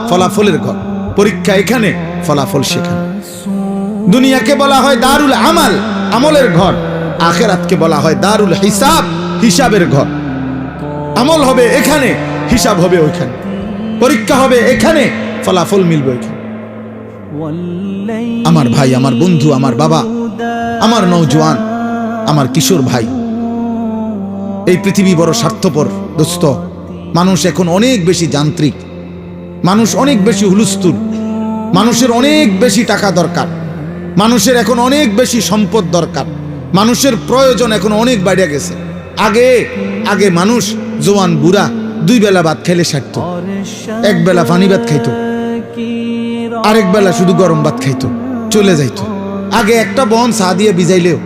ফলাফলের ঘর। পরীক্ষা এখানে, ফলাফল সেখানে। দুনিয়াকে বলা হয় দারুল আমাল, আমলের ঘর। আখিরাতকে বলা হয় দারুল হিসাব, হিসাবের ঘর। আমল হবে এখানে, হিসাব হবে ওইখানে। পরীক্ষা হবে এখানে, ফলাফল মিলবে ওইখানে। আমার ভাই, আমার বন্ধু, আমার বাবা, আমার নওজোয়ান, আমার কিশোর ভাই, এই পৃথিবী বড় স্বার্থপর দোস্ত। মানুষ এখন অনেক বেশি যান্ত্রিক, মানুষ অনেক বেশি হুলস্থুল, মানুষের অনেক বেশি টাকা দরকার, মানুষের এখন অনেক বেশি সম্পদ দরকার, মানুষের প্রয়োজন এখন অনেক বেড়ে গেছে। আগে আগে মানুষ জোয়ান বুড়া 2 বেলা ভাত খেলে সারত, 1 বেলা পানি ভাত খাইতো, আরেক বেলা শুধু গরম ভাত খাইতো, চলে যাইতো। আগে একটা বন চা দিয়ে ভিজাইলেও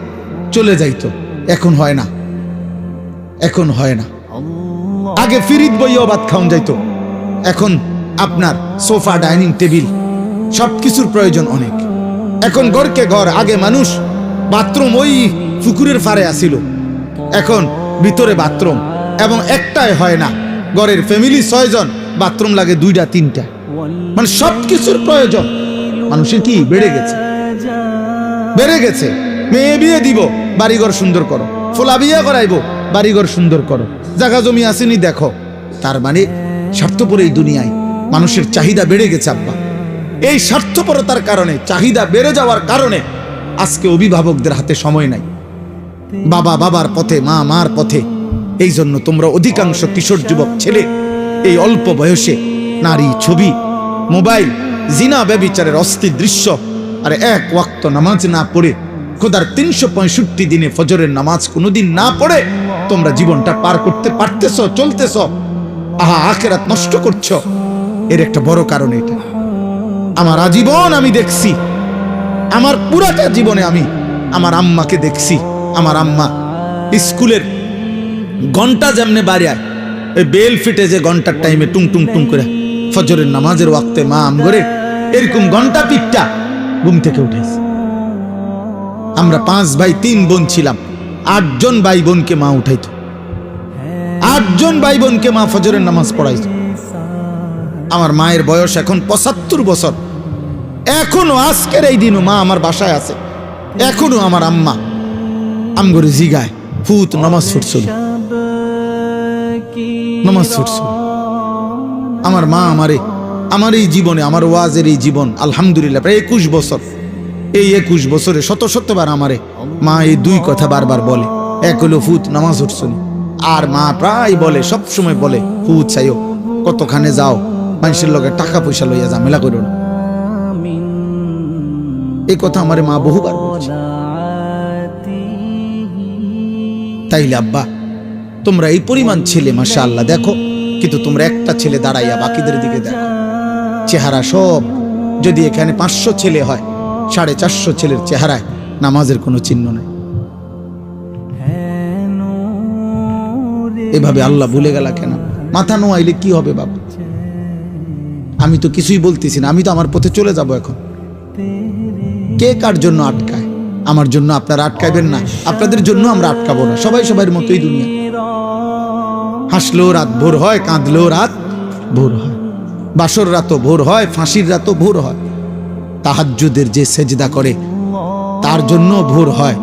চলে যাইতো। এখন হয় না, এখন হয় না। আগে ফিরিত বইও ভাত খাওয়া যাইতো, এখন আপনার সোফা, ডাইনিং টেবিল, সবকিছুর প্রয়োজন অনেক। এখন ঘরকে ঘর। আগে মানুষ বাথরুম ওই পুকুরের পাড়ে আসিল, এখন ভিতরে বাথরুম, এবং একটাই হয় না। ঘরের ফ্যামিলি 6 জন, বাথরুম লাগে 2টা 3টা। মানে সবকিছুর প্রয়োজন মানুষের কি বেড়ে গেছে, বেড়ে গেছে। মেয়ে বিয়ে দিব, বাড়িঘর সুন্দর করো। ফোলা বিয়ে করাইবো, বাড়িঘর সুন্দর করো। জায়গা জমি আসেনি দেখো। তার মানে স্বার্থপর এই দুনিয়ায় মানুষের চাহিদা বেড়ে গেছে আব্বা। এই স্বার্থপরতার কারণে, চাহিদা বেড়ে যাওয়ার কারণে আজকে অভিভাবকদের হাতে সময় নাই। বাবা বাবার পথে, মা মার পথে। এই জন্য তোমরা অধিকাংশ কিশোর যুবক ছেলে এই অল্প বয়সে নারী, ছবি, মোবাইল, জিনা, ব্যভিচারের অস্থির দৃশ্য, আর 1 ওয়াক্ত নামাজ না পড়ে, খোদার 365 দিনে ফজরের নামাজ কোনোদিন না পড়ে তোমরা জীবনটা পার করতে পারতেছ, চলতেছ। আহা, আখিরাত নষ্ট করছো। এর একটা বড় কারণ এটা। আমার আজীবন আমি দেখছি, আমার পুরাটা জীবনে আমি আমার আম্মাকে দেখছি। আমার আম্মা স্কুলের ঘন্টা যেমনে বাড়ায়, এই বেল ফিটে যে ঘন্টার টাইমে টুং টুং টুং করে ফজরের নামাজের ওয়াক্তে মা আমগরে এরকম ঘন্টা পিটটা ঘুম থেকে উঠেছে। আমরা 5 ভাই 3 বোন ছিলাম, 8 জন ভাই বোনকে মা উঠাইতো, 8 জন ভাই বোনকে মা ফজরের নামাজ পড়াইতো। আমার মায়ের বয়স এখন 75 বছর, এখনো আজকের এই দিনও মা আমার বাসায় আছে, এখনো আমার আম্মা আমগরে জিগায় ফুত নামাজ পড়ছিল, নামাজ পড়ছিল। আমার মা আমার এই জীবনে, আমার ওয়াজের এই জীবন আলহামদুলিল্লাহ প্রায় 21 বছর, এই 21 বছরে শতবার আমারে মা এই 2 কথা বারবার বলে। এক হলো ফুত নামাজ পড়ছিল, আর মা প্রায় বলে, সব সময় বলে ফুত চাইও, কতখানে যাও মানুষের লগে টাকা পয়সা লইয়া ঝামেলা করো না। এই কথা আমারে মা বহুবার বলছে। তাইলে আব্বা তোমরা এই পরিমাণ ছেলে মাশাআল্লাহ দেখো, কিন্তু তোমরা একটা ছেলে দাঁড়াইয়া বাকিদের দিকে দেখো, চেহারা সব। যদি এখানে 500 ছেলে হয়, 450 ছেলের চেহারায় নামাজের কোনো চিহ্ন নাই। এভাবে আল্লাহ ভুলে গেল কেন? মাথা নোয়াইলে কি হবে বাবা? আমি তো কিছুই বলতেছি না, আমি তো আমার পথে চলে যাব এখন। কে কার জন্য আটকায়? আমার জন্য আপনারা আটকাইবেন না, আপনাদের জন্য আমরা আটকাবো না। সবাই সবার মতোই দুনিয়া। হাসলেও রাত ভোর হয়, কাঁদলেও রাত ভোর হয়, বাসর রাতও ভোর হয়, ফাঁসির রাতও ভোর হয়। তাহাজ্জুদের যে সেজদা করে তার জন্য ভোর হয়।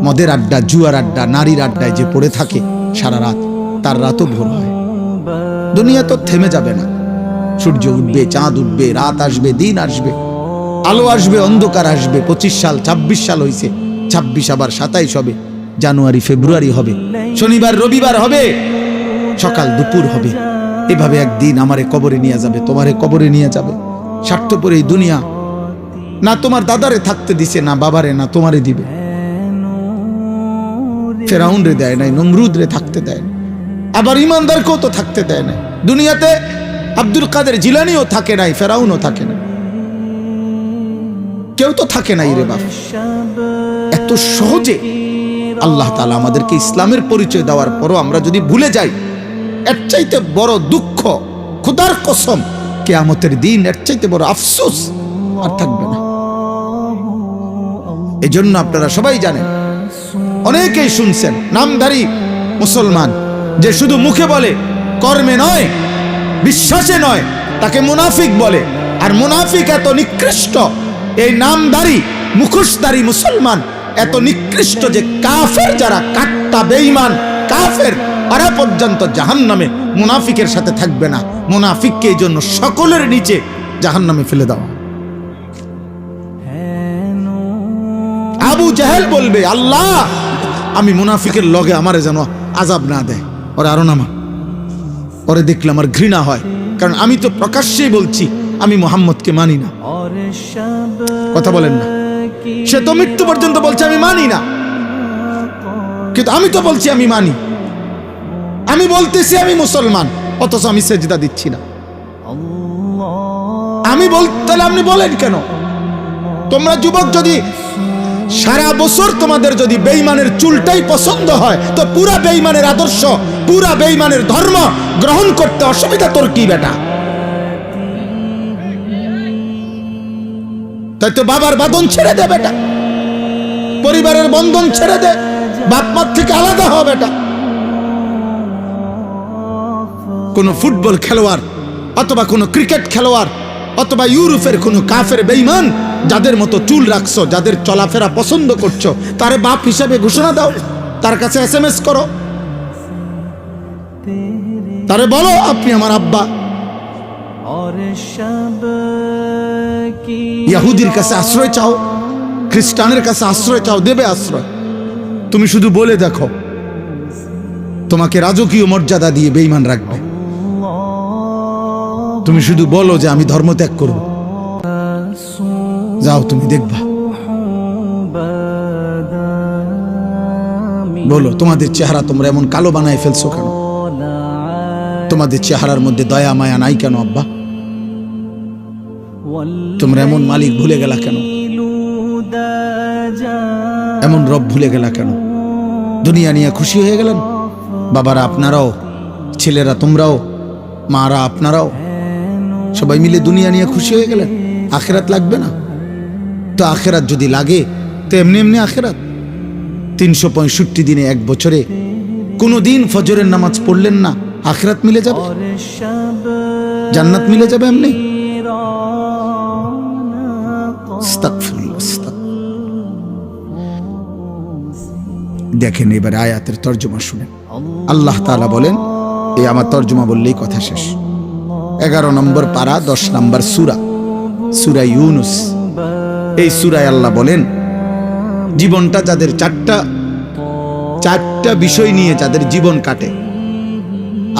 মদের আড্ডা, জুয়ার আড্ডা, নারীর আড্ডায় যে পড়ে থাকে সারা রাত, তার রাতও ভোর হয়। দুনিয়া তো থেমে যাবে না, সূর্য উঠবে, চাঁদ উঠবে, রাত আসবে, দিন আসবে, আলো আসবে, অন্ধকার আসবে। 25 সাল 26 সাল হয়েছে, 26 আবার 27 হবে, জানুয়ারি ফেব্রুয়ারি হবে, শনিবার রবিবার হবে, সকাল দুপুর হবে। এভাবে একদিন আমারে কবরে নিয়ে যাবে, তোমারে কবরে নিয়ে যাবে। স্বার্থপর এই দুনিয়া না তোমার দাদারে থাকতে দিছে, না বাবারে, না তোমারে দিবে। ফেরাউন রে দেয় নাই, নমরুদ রে থাকতে দেয় না, আবার ইমানদারকেও তো থাকতে দেয় না। দুনিয়াতে আব্দুল কাদের জিলানিও থাকে নাই, ফেরাউনও থাকে না, কেউ তো থাকে নাই রে বাবা। এত সহজে আল্লাহ তাআলা আমাদেরকে ইসলামের পরিচয় দেওয়ার পরও আমরা যদি ভুলে যাই, এর চাইতে বড় দুঃখ, খোদার কসম, কিয়ামতের দিন এর চাইতে বড় আফসোস আর থাকবে না। এজন্য আপনারা সবাই জানেন, অনেকেই শুনছেন, নামধারী মুসলমান যে শুধু মুখে বলে, কর্মে নয়, বিশ্বাসে নয়, তাকে মুনাফিক বলে। আর মুনাফিক এত নিকৃষ্ট, এই নামধারী মুখোশধারী মুসলমান এত নিকৃষ্ট যে কাফের যারা কাট্টা বেঈমান কাফের, তারা পর্যন্ত জাহান্নামে মুনাফিকের সাথে থাকবে না। মুনাফিককে এই জন্য সকলের নিচে জাহান্নামে ফেলে দেওয়া। আবু জাহেল বলবে, আল্লাহ আমি মুনাফিকের লগে আমারে যেন আযাব না দেয়, ওরে আরো নামা, ওরে দেখলে আমার ঘৃণা হয়, কারণ আমি তো প্রকাশ্যেই বলছি আমি মুহাম্মদকে মানি না। কথা বলেন না? সে তো মৃত্যু পর্যন্ত বলছে আমি মানি না, কিন্তু আমি তো বলছি আমি মানি, আমি বলতেছি আমি মুসলমান, অথচ আমি সেজদা দিচ্ছি না। আমি তাহলে আপনি বলেন কেন? তোমরা যুবক যদি সারা বছর তোমাদের যদি বেঈমানের চুলটাই পছন্দ হয়, তো পুরা বেঈমানের আদর্শ, পুরা বেঈমানের ধর্ম গ্রহণ করতে অসুবিধা তোর কি বেটা? তাই তো বাবার বাঁধন ছেড়ে দে বেটা, পরিবারের বন্ধন ছেড়ে দে, বাপ মার থেকে আলাদা হ বেটা। কোন ফুটবল খেলোয়াড় অথবা কোন ক্রিকেট খেলোয়াড় অথবা ইউরোপের কোন কাফের বেঈমান যাদের মতো চুল রাখছো, যাদের চলাফেরা পছন্দ করছো, তারে বাপ হিসাবে ঘোষণা দাও, তার কাছে SMS করো, তারে বলো আপনি আমার আব্বা। ইহুদির কাছে আশ্রয় চাও, খ্রিস্টানের কাছে আশ্রয় চাও, দেবে আশ্রয়। তুমি শুধু বলে দেখো, তোমাকে রাজকীয় মর্যাদা দিয়ে বেঈমান রাখবে। তুমি শুধু বলো যে আমি ধর্ম ত্যাগ করব, যাও তুমি দেখবা। বলো তোমাদের চেহারা তোমরা এমন কালো বানায় ফেলছো কেন? তোমাদের চেহারার মধ্যে দয়া মায়া নাই কেন আব্বা? তোমরা এমন মালিক ভুলে গেলা কেন? এমন রব ভুলে গেলা কেন? দুনিয়া নিয়ে খুশি হয়ে গেলেন? বাবারা আপনারাও, ছেলেরা তোমরাও, মারা আপনারাও সবাই মিলে দুনিয়া নিয়ে খুশি হয়ে গেলেন, আখেরাত লাগবে না? তো আখেরাত যদি লাগে তো এমনি এমনি আখেরাত। 365 দিনে এক বছরে কোনো দিন ফজরের নামাজ পড়লেন না, আখেরাত মিলে যাবে, জান্নাত মিলে যাবে এমনি। দেখেন এবার আয়াতের তর্জমা শুনেন। আল্লাহ তাআলা বলেন, এই আমার তর্জমা বললেই কথা শেষ। 11 নম্বর পারা 10 নম্বর সূরা, সূরা ইউনুস। এই সূরায় আল্লাহ বলেন, জীবনটা যাদের চারটা বিষয় নিয়ে যাদের জীবন কাটে,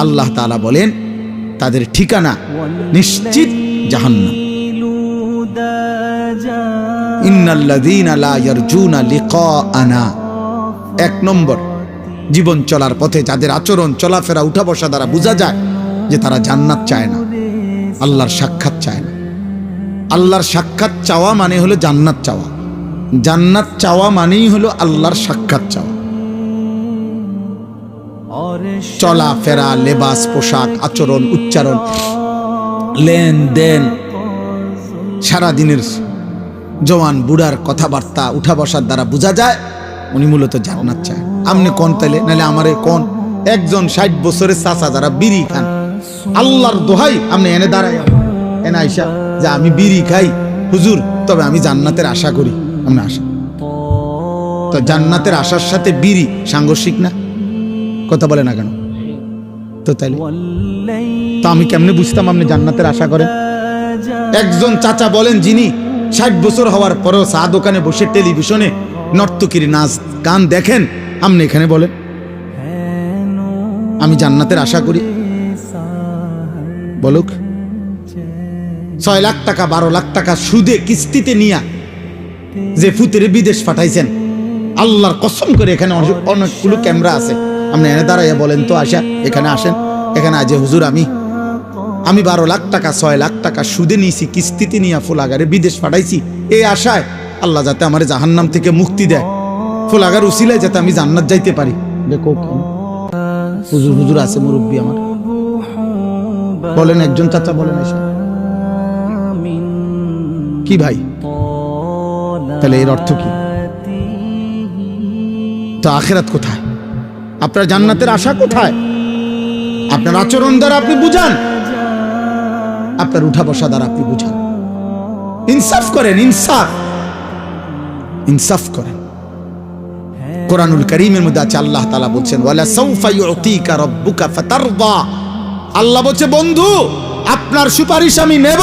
আল্লাহ তাআলা বলেন তাদের ঠিকানা নিশ্চিত জাহান্নাম। ইন্নাল্লাযীনা লা ইয়ারজুনা লিকাআনা। 1 নম্বর, জীবন চলার পথে যাদের আচরণ চলাফেরা উঠা বসা দ্বারা বোঝা যায় যে তারা জান্নাত চায় না, আল্লাহর সাক্ষাৎ চায় না। আল্লাহর সাক্ষাৎ চাওয়া মানে হলো জান্নাত চাওয়া, জান্নাত চাওয়া মানেই হলো আল্লাহর সাক্ষাৎ চাওয়া। চলাফেরা, লেবাস, পোশাক, আচরণ, উচ্চারণ, লেনদেন, সারাদিনের জওয়ান বুড়ার কথাবার্তা উঠা বসার দ্বারা বোঝা যায় উনি মূলত জান্নাত চায়। আমনে কোন তাইলে, নাহলে আমারে কোন একজন 60 বছরের চাচা যারা বিড়ি খান, আল্লাহর দোহাই আপনি এনে দাঁড়ায় এনে আইসা যে আমি বিড়ি খাই হুজুর, তবে আমি জান্নাতের আশা করি। আমরা আশা তো জান্নাতের আশার সাথে বিড়ি সাংঘর্ষিক না? কথা বলে না কেন? তো তাইলে তো আমি কেমনে বুঝতাম আপনি জান্নাতের আশা করেন? একজন চাচা বলেন যিনি 60 বছর হওয়ার পরেও চা দোকানে বসে টেলিভিশনে নর্তকীর নাচ গান দেখেন, আপনি এখানে বলেন আমি জান্নাতের আশা করি? বলুক। 6 লাখ টাকা 12 লাখ টাকা সুদে কিস্তিতে নিয়া যে ফুতেরে বিদেশ পাঠাইছেন, আল্লাহর কসম করে এখানে অনেকগুলো ক্যামেরা আছে, আপনি এনে দাঁড়াইয়া বলেন তো আশা এখানে আসেন, এখানে আজ হুজুর আমি 12 লাখ টাকা 6 লাখ টাকা সুদে নিয়েছি, কিস্তিতে নিয়ে ফুলাগারে বিদেশ পাঠাইছি, এই আশায় আল্লাহ যাতে আমার জাহান্নাম থেকে মুক্তি দেয়, ফুলাগার উসিলায় যাতে আমি জান্নাত যাইতে পারি। দেখো হুজুর হুজুর আছে মুরব্বী আমার, বলেন একজন চাচা বলেন এসে কি ভাই? তাহলে এর অর্থ কি? তো আখিরাত কোথায়? আপনার জান্নাতের আশা কোথায়? আপনার আচরণ দ্বারা আপনি বুঝান, আপনার উঠা বসা দ্বারা আপনি বুঝান। ইনসাফ করেন, ইনসাফ ইনসাফ করেন। কোরআনুল কারীমের মধ্যে আছে আল্লাহ তাআলা বলছেন, ওয়ালা সাউফা ইউতিকা রাব্বুকা ফাতারদা। আল্লাহ বলছে, বন্ধু আপনার সুপারিশ আমি নেব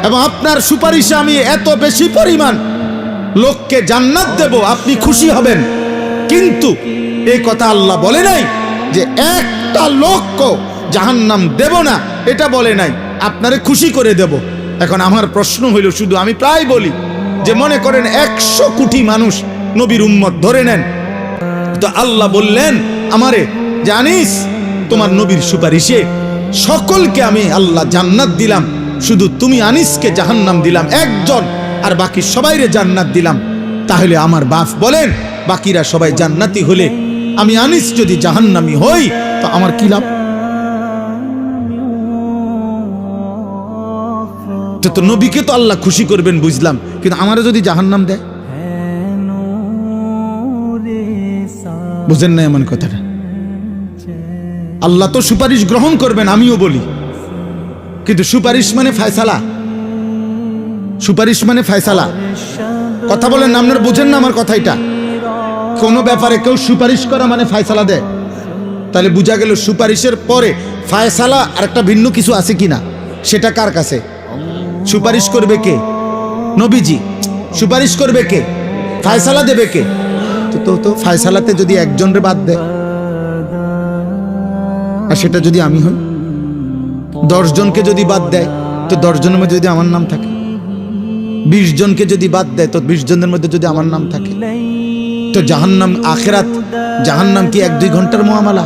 এবং আপনার সুপারিশে আমি এত বেশি পরিমাণ লোককে জান্নাত দেব, আপনি খুশি হবেন। কিন্তু এই কথা আল্লাহ বলে নাই যে একটা লোককে জাহান্নাম দেব না, এটা বলে নাই, আপনারে খুশি করে দেব। এখন আমার প্রশ্ন হইল, শুধু আমি প্রায় বলি যে মনে করেন 100 কোটি মানুষ নবীর উম্মত ধরে নেন, তো আল্লাহ বললেন আমারে, জানিস তোমার নবীর সুপারিশে সকলকে আমি আল্লাহ জান্নাত দিলাম, শুধু তুমি আনিসকে জাহান্নাম দিলাম একজন, আর বাকি সবাইরে জান্নাত দিলাম। তাহলে আমার বাপ বলেন, বাকিরা সবাই জান্নাতি হলে আমি আনিস যদি জাহান্নামী হই তো আমার কি লাভ? তো নবীকে তো আল্লাহ খুশি করবেন বুঝলাম, কিন্তু আমারে যদি জাহান্নাম দেয়, বুঝেন না এমন কথাটা? আল্লাহ তো সুপারিশ গ্রহণ করবেন, আমিও বলি, কিন্তু সুপারিশ মানে ফয়সালা, সুপারিশ মানে ফয়সালা। কথা বলেন না, আপনারা বুঝেন না আমার কথা? এটা কোনো ব্যাপারে কেউ সুপারিশ করা মানে ফয়সালা দেয়, তাহলে বোঝা গেল সুপারিশের পরে ফয়সালা আর একটা ভিন্ন কিছু আছে কিনা, সেটা কার কাছে? সুপারিশ করবে কে? নবীজি। সুপারিশ করবে কে? ফয়সালা দেবে কে? তো ফয়সালাতে যদি একজনের বাদ দেয়, আর সেটা যদি আমি হই, 10 জনকে যদি বাদ দেয় তো 10 জনের মধ্যে যদি আমার নাম থাকে, 20 জনকে যদি বাদ দেয় তো 20 জনের মধ্যে যদি আমার নাম থাকে, তো জাহান্নাম আখিরাত, জাহান্নাম কি 1-2 ঘন্টার মুআমালা?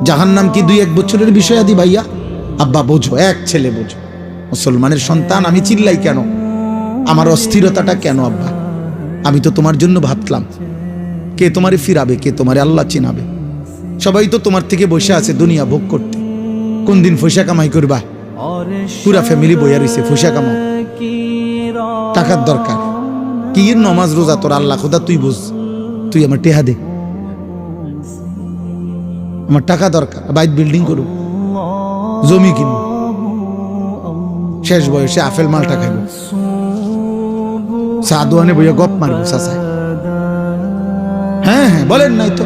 জাহান্নাম কি 2-1 বছরের বিষয়? আদি ভাইয়া আব্বা বোঝো, এক ছেলে বোঝো, মুসলমানের সন্তান, আমি চিল্লাই কেন? আমার অস্থিরতাটা কেন আব্বা? আমি তো তোমার জন্য ভাবলাম, কে তোমারে ফিরাবে, কে তোমারে আল্লাহ চিনাবে? সবাই তো তোমার থেকে বসে আছে দুনিয়া ভোগ করতে। কোন দিন পয়সা কামাই করবা? পুরা ফ্যামিলি বইয়া রইছে, পয়সা কামাও, টাকার দরকার। কি নমাজ রোজা তোর আল্লাহ খোদা তুই বুঝ, তুই আমার টেহা দে, আমার টাকা দরকার, বাইক বিল্ডিং করু, জমি কিনবো, শেষ বয়সে আপেল মালটা খাইব, সাদোয়ানে বইয়া গপ মারবো চাচায়। হ্যাঁ হ্যাঁ বলেন নাই তো?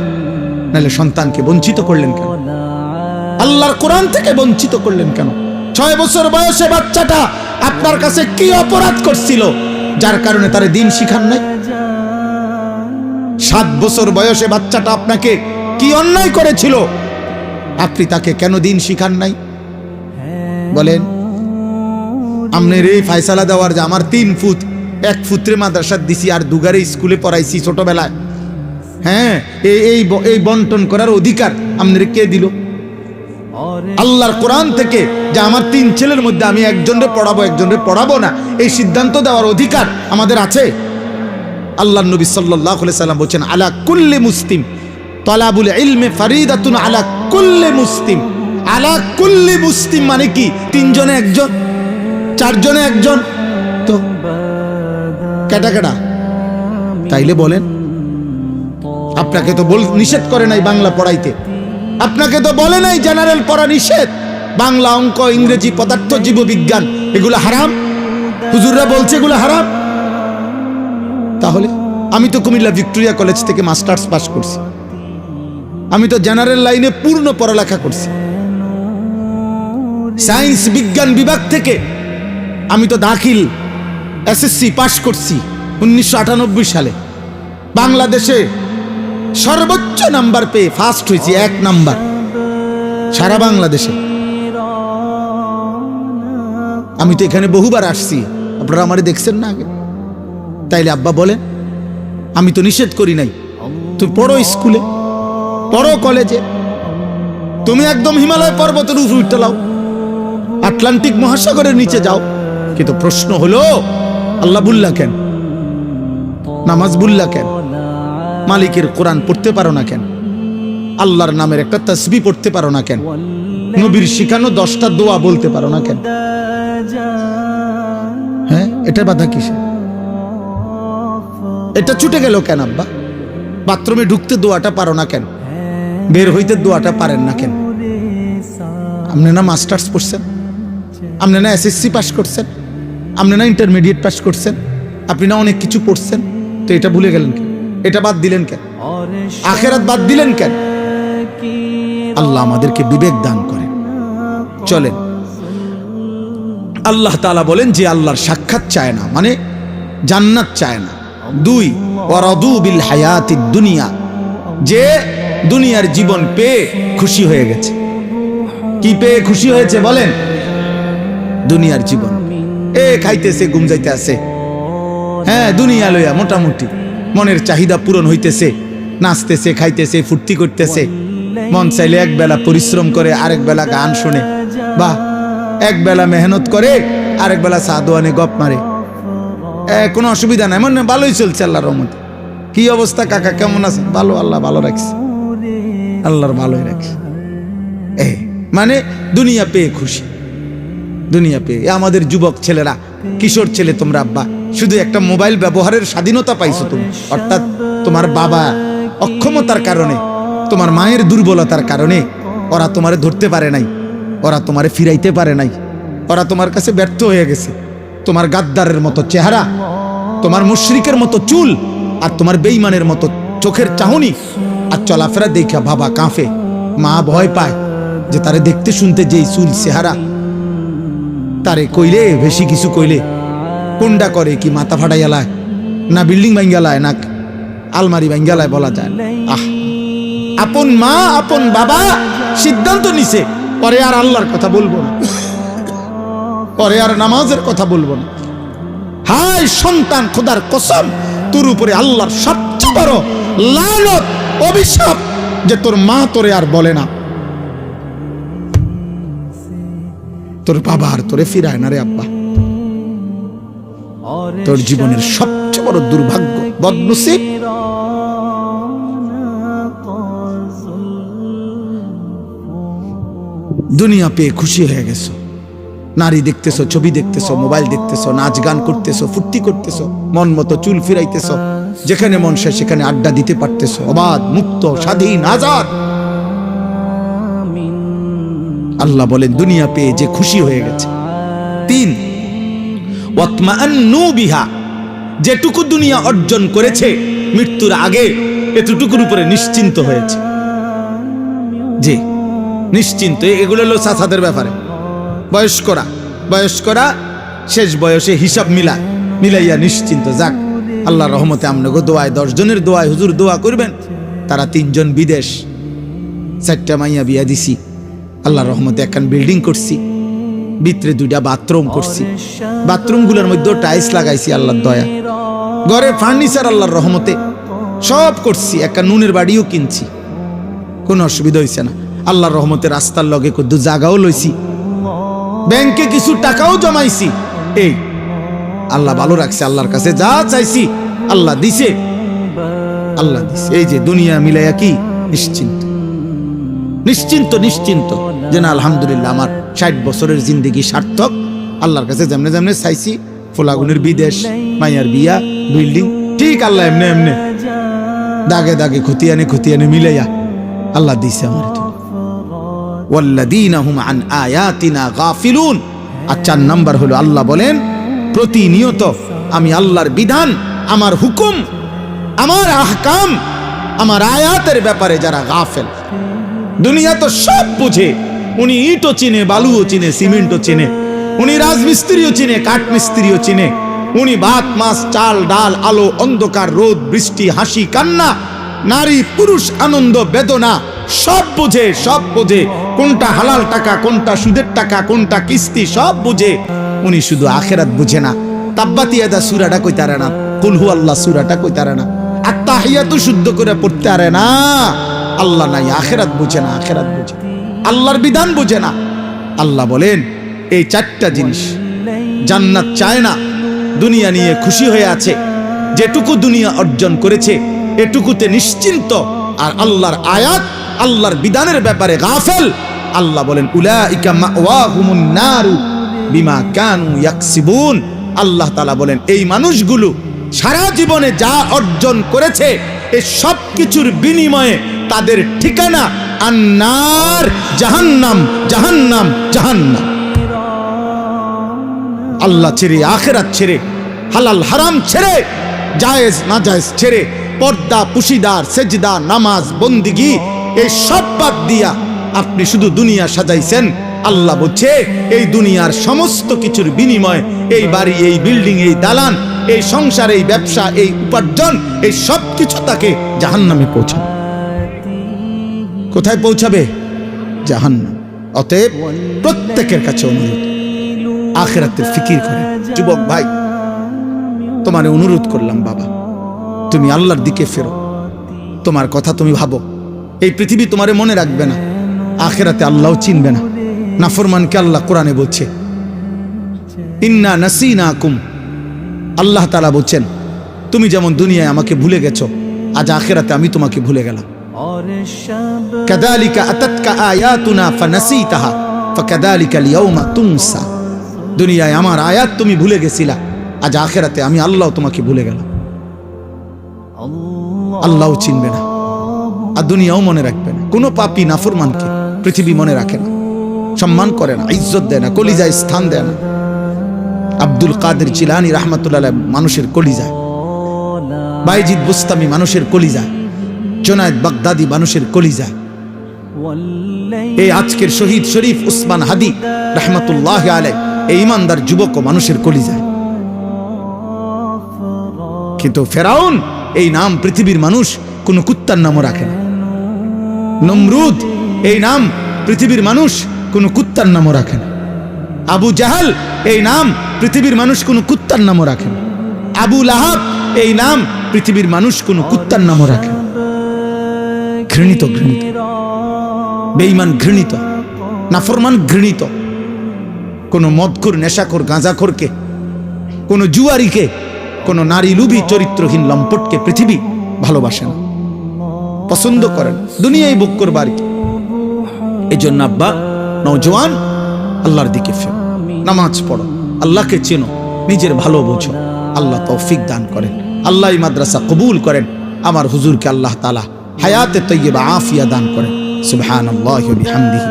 নাহলে সন্তানকে বঞ্চিত করলেন কেন? আল্লাহর কোরআন থেকে বঞ্চিত করলেন কেন? 6 বছর বয়সে বাচ্চাটা আপনার কাছে কি অপরাধ করছিল যার কারণে তারে দিন শিখান নাই? 7 বছর বয়সে বাচ্চাটা আপনাকে কি অন্যায় করেছিল, আপনি তাকে কেন দিন শিখান নাই? বলেন। আমনের এই ফায়সালা দেওয়ার যে আমার 3 ফুট, 1 ফুত্রে মাদ্রাসা দিছি আর দুগারে স্কুলে পড়াইছি ছোটবেলায়, হ্যাঁ এই বন্টন করার অধিকার আমনের কে দিল? আল্লাহর কোরআন থেকে যে আমার 3 ছেলের মধ্যে আমি একজনরে পড়াবো একজনরে পড়াবো না, এই সিদ্ধান্ত দেওয়ার অধিকার আমাদের আছে। আল্লাহর নবী সাল্লাল্লাহু আলাইহি সাল্লাম বলেন, আলা কুল্লি মুসলিম তালাবুল ইলমি ফারিদাতুন আলা কুল্লি মুসলিম। আলা কুল্লি মুসলিম মানে কি? 3 জনে একজন, 4 জনে একজন, তো কেটা কেটা? তাইলে বলেন, আপনাকে তো নিষেধ করে নাই বাংলা পড়াইতে, আপনাকে তো বলে নাই জেনারেল পড়া নিষেধ, বাংলা, অঙ্ক, ইংরেজি, পদার্থ, জীববিজ্ঞান এগুলো হারাম। হুজুররা বলছে এগুলো হারাম। তাহলে আমি তো কুমিল্লা ভিক্টোরিয়া কলেজ থেকে মাস্টার্স পাস করছি, আমি তো জেনারেল লাইনে পূর্ণ পড়ালেখা করছি। সায়েন্স বিজ্ঞান বিভাগ থেকে আমি তো দাখিল এসএসসি পাস করছি 1998 সালে। বাংলাদেশে সর্বোচ্চ নাম্বার পেয়ে ফার্স্ট হয়েছি, 1 নাম্বার সারা বাংলাদেশে। আমি তো এখানে বহুবার আসছি, আপনারা আমারে দেখছেন না আগে। তাইলে আব্বা বলেন, আমি তো নিষেধ করি নাই, তুমি পড়ো স্কুলে, পড়ো কলেজে, তুমি একদম হিমালয় পর্বতের উপরে উঠতে লাও, আটলান্টিক মহাসাগরের নিচে যাও। কিন্তু প্রশ্ন হলো, আল্লাহ বুল্লা কেন? নামাজ বুল্লা কেন? মালিকের কোরআন পড়তে পারো না কেন? আল্লাহর নামের একটা তাসবিহ পড়তে পারো না কেন? নবীর শিখানো 10টা দোয়া বলতে পারো না কেন? হ্যাঁ, এটা বাধা কিসে? এটা ছুটে গেল কেন আব্বা? বাথরুমে ঢুকতে দোয়াটা পারো না কেন? বের হইতে দোয়াটা পারেন না কেন? আপনি না মাস্টার্স পড়ছেন, আপনি না এসএসসি পাস করছেন, আপনি না ইন্টারমিডিয়েট পাস করছেন, আপনি না অনেক কিছু পড়ছেন, তো এটা ভুলে গেলেন কেন? এটা বাদ দিলেন কেন? আখিরাত বাদ দিলেন কেন? আল্লাহ আমাদেরকে বিবেক দান করেন। চলেন, আল্লাহ তাআলা বলেন যে আল্লাহর সাক্ষাৎ চায় না মানে জান্নাত চায় না। 2 ওয়ারাদু বিল হায়াতিদ দুনিয়া, যে দুনিয়ার জীবন পেয়ে খুশি হয়ে গেছে। কি পেয়ে খুশি হয়েছে বলেন? দুনিয়ার জীবন। খাইতেছে, ঘুম যাইতে আছে, হ্যাঁ দুনিয়া লইয়া মোটামুটি মনের চাহিদা পূরণ হইতেছে, নাচতেছে, খাইতেছে, ফুর্তি করতেছে। মন চাইলে এক বেলা পরিশ্রম করে, আরেক বেলা গান শুনে, বা এক বেলা মেহনত করে, আরেক বেলা সাদোয়ানে গপ মারে। কোনো অসুবিধা নাই, মনে ভালোই চলছে আল্লাহর রহমতে। কি অবস্থা কাকা, কেমন আছে? ভালো, আল্লাহ ভালো রাখছে, আল্লাহর ভালোই রাখছে। মানে দুনিয়া পেয়ে খুশি, দুনিয়া পেয়ে। আমাদের যুবক ছেলেরা, কিশোর ছেলে, তোমরা আব্বা শুধু একটা মোবাইল ব্যবহারের স্বাধীনতা পাইছো তুমি, অর্থাৎ তোমার বাবা অক্ষমতার কারণে, তোমার মায়ের দুর্বলতার কারণে ওরা তোমারে ধরতে পারে নাই, ওরা তোমারে ফিরাইতে পারে নাই, ওরা তোমার কাছে ব্যর্থ হয়ে গেছে। তোমার গাদ্দারের মতো চেহারা, তোমার মুশরিকের মতো চুল, আর তোমার বেঈমানের মতো চোখের চাহনি আর চলাফেরা দেখা বাবা কাঁপে, মা ভয় পায় যে তারে দেখতে শুনতে যেই চুল চেহারা, তারে কইলে বেশি কিছু কইলে কোনটা করে কি মাথা ফাটাইয়ালায়, না বিল্ডিং ভাঙ্গালায়, না আলমারি ভাঙ্গালায় বলা যায়। আপন মা আপন বাবা সিদ্ধান্ত নিছে, পরে আর আল্লাহর কথা বলবো না, পরে আর নামাজের কথা বলবো না। হায় সন্তান, খোদার কসম, তোর উপরে আল্লাহর সবচেয়ে বড় লানত, অভিশাপ যে তোর মা তোরে আর বলে না, তোর বাবা আর তোরে ফিরায় না রে আব্বা। তোর জীবনের সবচেয়ে বড় দুর্ভাগ্য, বদনসিব, দুনিয়া পেয়ে খুশি হয়ে গেছো, নারী দেখতেছো, ছবি দেখতেছো, মোবাইল দেখতেছো, নাচ গান করতেছো, ফুর্তি করতেছো, মন মতো চুল ফিরাইতেছো, যেখানে মন চায় সেখানে আড্ডা দিতে পারতেছো, অবাধ, মুক্ত, স্বাধীন, আজাদ। আল্লাহ বলেন দুনিয়া পেয়ে যে খুশি হয়ে গেছে। 3, ওয়াতমাআন্নু বিহা, যেটুকু দুনিয়া অর্জন করেছে মৃত্যুর আগে এতটুকুর উপরে নিশ্চিন্ত হয়েছে। জি, নিশ্চিন্ত। এগুলো হলো চাচাদের ব্যাপারে। বয়স্করা শেষ বয়সে হিসাব মিলাইয়া নিশ্চিন্ত। যাক, আল্লাহর রহমতে আমনগো দোয়ায়, 10 জনের দোয়ায় হুজুর দোয়া করবেন। তারা 3 জন বিদেশ, 4টা মাইয়া বিয়া দিছি, আল্লাহর রহমতে একখান বিল্ডিং করছি, ভিতরে 2টা বাথরুম করছি, বাথরুমগুলোর মধ্যে টাইলস লাগাইছি আল্লাহর দয়া, ঘরে ফার্নিচার আল্লাহর রহমতে সব করছি, একটা নুনের বাড়িও কিনছি, কোনো অসুবিধা হয়েছে না। আল্লাহর রহমতে রাস্তার লগে কদ্দু জায়গাও লইছি, ব্যাংকে কিছু টাকাও জমাইছি। এই আল্লাহ ভালো রাখছে, আল্লাহর কাছে যা চাইছি আল্লাহ দিছে, আল্লাহ দিছে। এই যে দুনিয়া মিলাইয়া কি নিশ্চিন্ত, নিশ্চিন্ত, নিশ্চিন্ত যে না আলহামদুলিল্লাহ আমার 60 বছরের জিন্দেগি সার্থক। আল্লাহর কাছে যেমনে যেমনে চাইছি, ফোলাগুনের বিদেশ, মাইয়ার বিয়া, বিল্ডিং, ঠিক আল্লাহ এমনে এমনে দাগে দাগে খতিয়ানে মিলাইয়া আল্লাহ দিছে আমার। ওয়াল্লাযীনা হুম আন আয়াতিনা গাফিলুন। আর 4 নাম্বার হলো আল্লাহ বলেন প্রতিনিয়ত আমি আল্লাহর বিধান, আমার হুকুম, আমার আহকাম, আমার আয়াতের ব্যাপারে যারা গাফেল। দুনিয়া তো সব বুঝে, উনি ইটও চিনে, বালুও চিনে, সিমেন্টও চিনে, উনি রাজমিস্ত্রিও চিনে, কাঠমিস্ত্রিও চিনে, উনি ভাত মাছ চাল ডাল আলো অন্ধকার রোদ বৃষ্টি হাসি কান্না নারী পুরুষ আনন্দ বেদনা সব বুঝে, সব বুঝে। কোনটা হালাল টাকা, কোনটা সুদের টাকা, কোনটা কিস্তি সব বুঝে। উনি শুধু আখেরাত বুঝে না। তাব্বাত ইয়াদা সূরাটা কইতারে না, কুল হু আল্লাহ সূরাটা কইতারে না, আত্তাহিয়াতু শুদ্ধ করে পড়তে পারে না। আল্লাহ নাই, আখেরাত বুঝে না, আখেরাত বুঝে, আল্লাহর বিধান বুঝে না। আল্লাহ বলেন এই 4টা জিনিস জান্নাত চায় না, দুনিয়া নিয়ে খুশি হয়ে আছে, যেটুকু দুনিয়া অর্জন করেছে এটুকুতে নিশ্চিন্ত, আর আল্লাহর আয়াত আল্লাহর বিধানের ব্যাপারে গাফেল। আল্লাহ বলেন উলাইকা মাওয়াহুমুন নারু বিমা কানু ইয়াকসিবুন। আল্লাহ তাআলা বলেন এই মানুষগুলো সারা জীবনে যা অর্জন করেছে এই সব কিছুর বিনিময়ে তাদের ঠিকানা আন্নার, জাহান্নাম, জাহান্নাম, জাহান্নাম। আল্লাহ ছেড়ে, আখেরাত ছেড়ে, হালাল হারাম ছেড়ে, জায়েজ নাজায়েজ ছেড়ে, পর্দা পুশিদার সেজদা নামাজ বন্দিগি এই সব বাদ দিয়া আপনি শুধু দুনিয়া সাজাইছেন। আল্লাহ বলছে এই দুনিয়ার সমস্ত কিছুর বিনিময়, এই বাড়ি, এই বিল্ডিং, এই দালান, এই সংসার, এই ব্যবসা, এই উপার্জন, এই সব কিছু তাকে জাহান্নামে পৌঁছাবে। কোথায় পৌঁছাবে? জাহান্নাম। অতএব প্রত্যেকের কাছে অনুরোধ, আখিরাতের ফিকির করে। যুবক ভাই, তোমারে অনুরোধ করলাম বাবা, তুমি আল্লাহর দিকে ফেরো, তোমার কথা তুমি ভাবো। এই পৃথিবী তোমারে মনে রাখবে না, আখিরাতে আল্লাহও চিনবে না। নাফরমানকে আল্লাহ কোরআনে বলছে ইন্না নাসিনাকুম। আল্লাহ তাআলা বলছেন তুমি যেমন দুনিয়ায় আমাকে ভুলে গেছো, আজ আখিরাতে আমি তোমাকে ভুলে গেলাম। কাযালিকা আতাতকা আয়াতুনা ফানাসিতাহা ফাকাযালিকা আল-ইয়াওমা তুনসা। দুনিয়ায় আমার আয়াত তুমি ভুলে গেছিলা, আজ আখিরাতে আমি আল্লাহ তোমাকে ভুলে গেলাম। আল্লাহও চিনবে না, আর দুনিয়াও মনে রাখবে না। কোনো পাপী নাফরমানকে পৃথিবী মনে রাখে না, সম্মান করে না, ইজ্জত দেয় না, কলিজায় স্থান দেয় না। আব্দুল কাদের জিলানী রাহমাতুল্লাহ আলাইহি মানুষের কলিজায়, বাইজিদ বুস্তামি মানুষের কলিজায়, জুনায়েদ বাগদাদি মানুষের কলিজায়, এই আজকের শহীদ শরীফ উসমান হাদি রাহমাতুল্লাহ আলাইহি এই ইমানদার যুবক মানুষের কলিজায়। কিন্তু ফেরাউন এই নাম পৃথিবীর মানুষ কোন কুত্তার নামও রাখে না। নমরুদ এই নাম পৃথিবীর মানুষ কোন কুত্তার নামও রাখে না। আবু জাহাল এই নাম পৃথিবীর মানুষ কোন কুত্তার নামও রাখে না। আবু লাহাব এই নাম পৃথিবীর মানুষ কোন কুত্তার নামও রাখে না। ঘৃণিত, ঘৃণিত, বেঈমান ঘৃণিত, নাফরমান ঘৃণিত। কোন মদখোর, নেশাখোর, গাঁজাখোরকে, কোন জুয়ারিকে, কোন নারী লুভী চরিত্রহীন লম্পটকে পৃথিবী ভালোবাসে না, পছন্দ করেন, দুনিয়ায় ভোগ করবার। এই জন্য আব্বা নওজোয়ান, আল্লাহর দিকে ফেরো, নামাজ পড়ো, আল্লাহকে চেনো, নিজের ভালো বোঝো। আল্লাহ তৌফিক দান করেন, আল্লাহ এই মাদ্রাসা কবুল করেন। আমার হুজুরকে আল্লাহ তাআলা হায়াতে তৈয়বা আফিয়া দান করেন। সুবহানাল্লাহি ওয়া বিহামদিহি।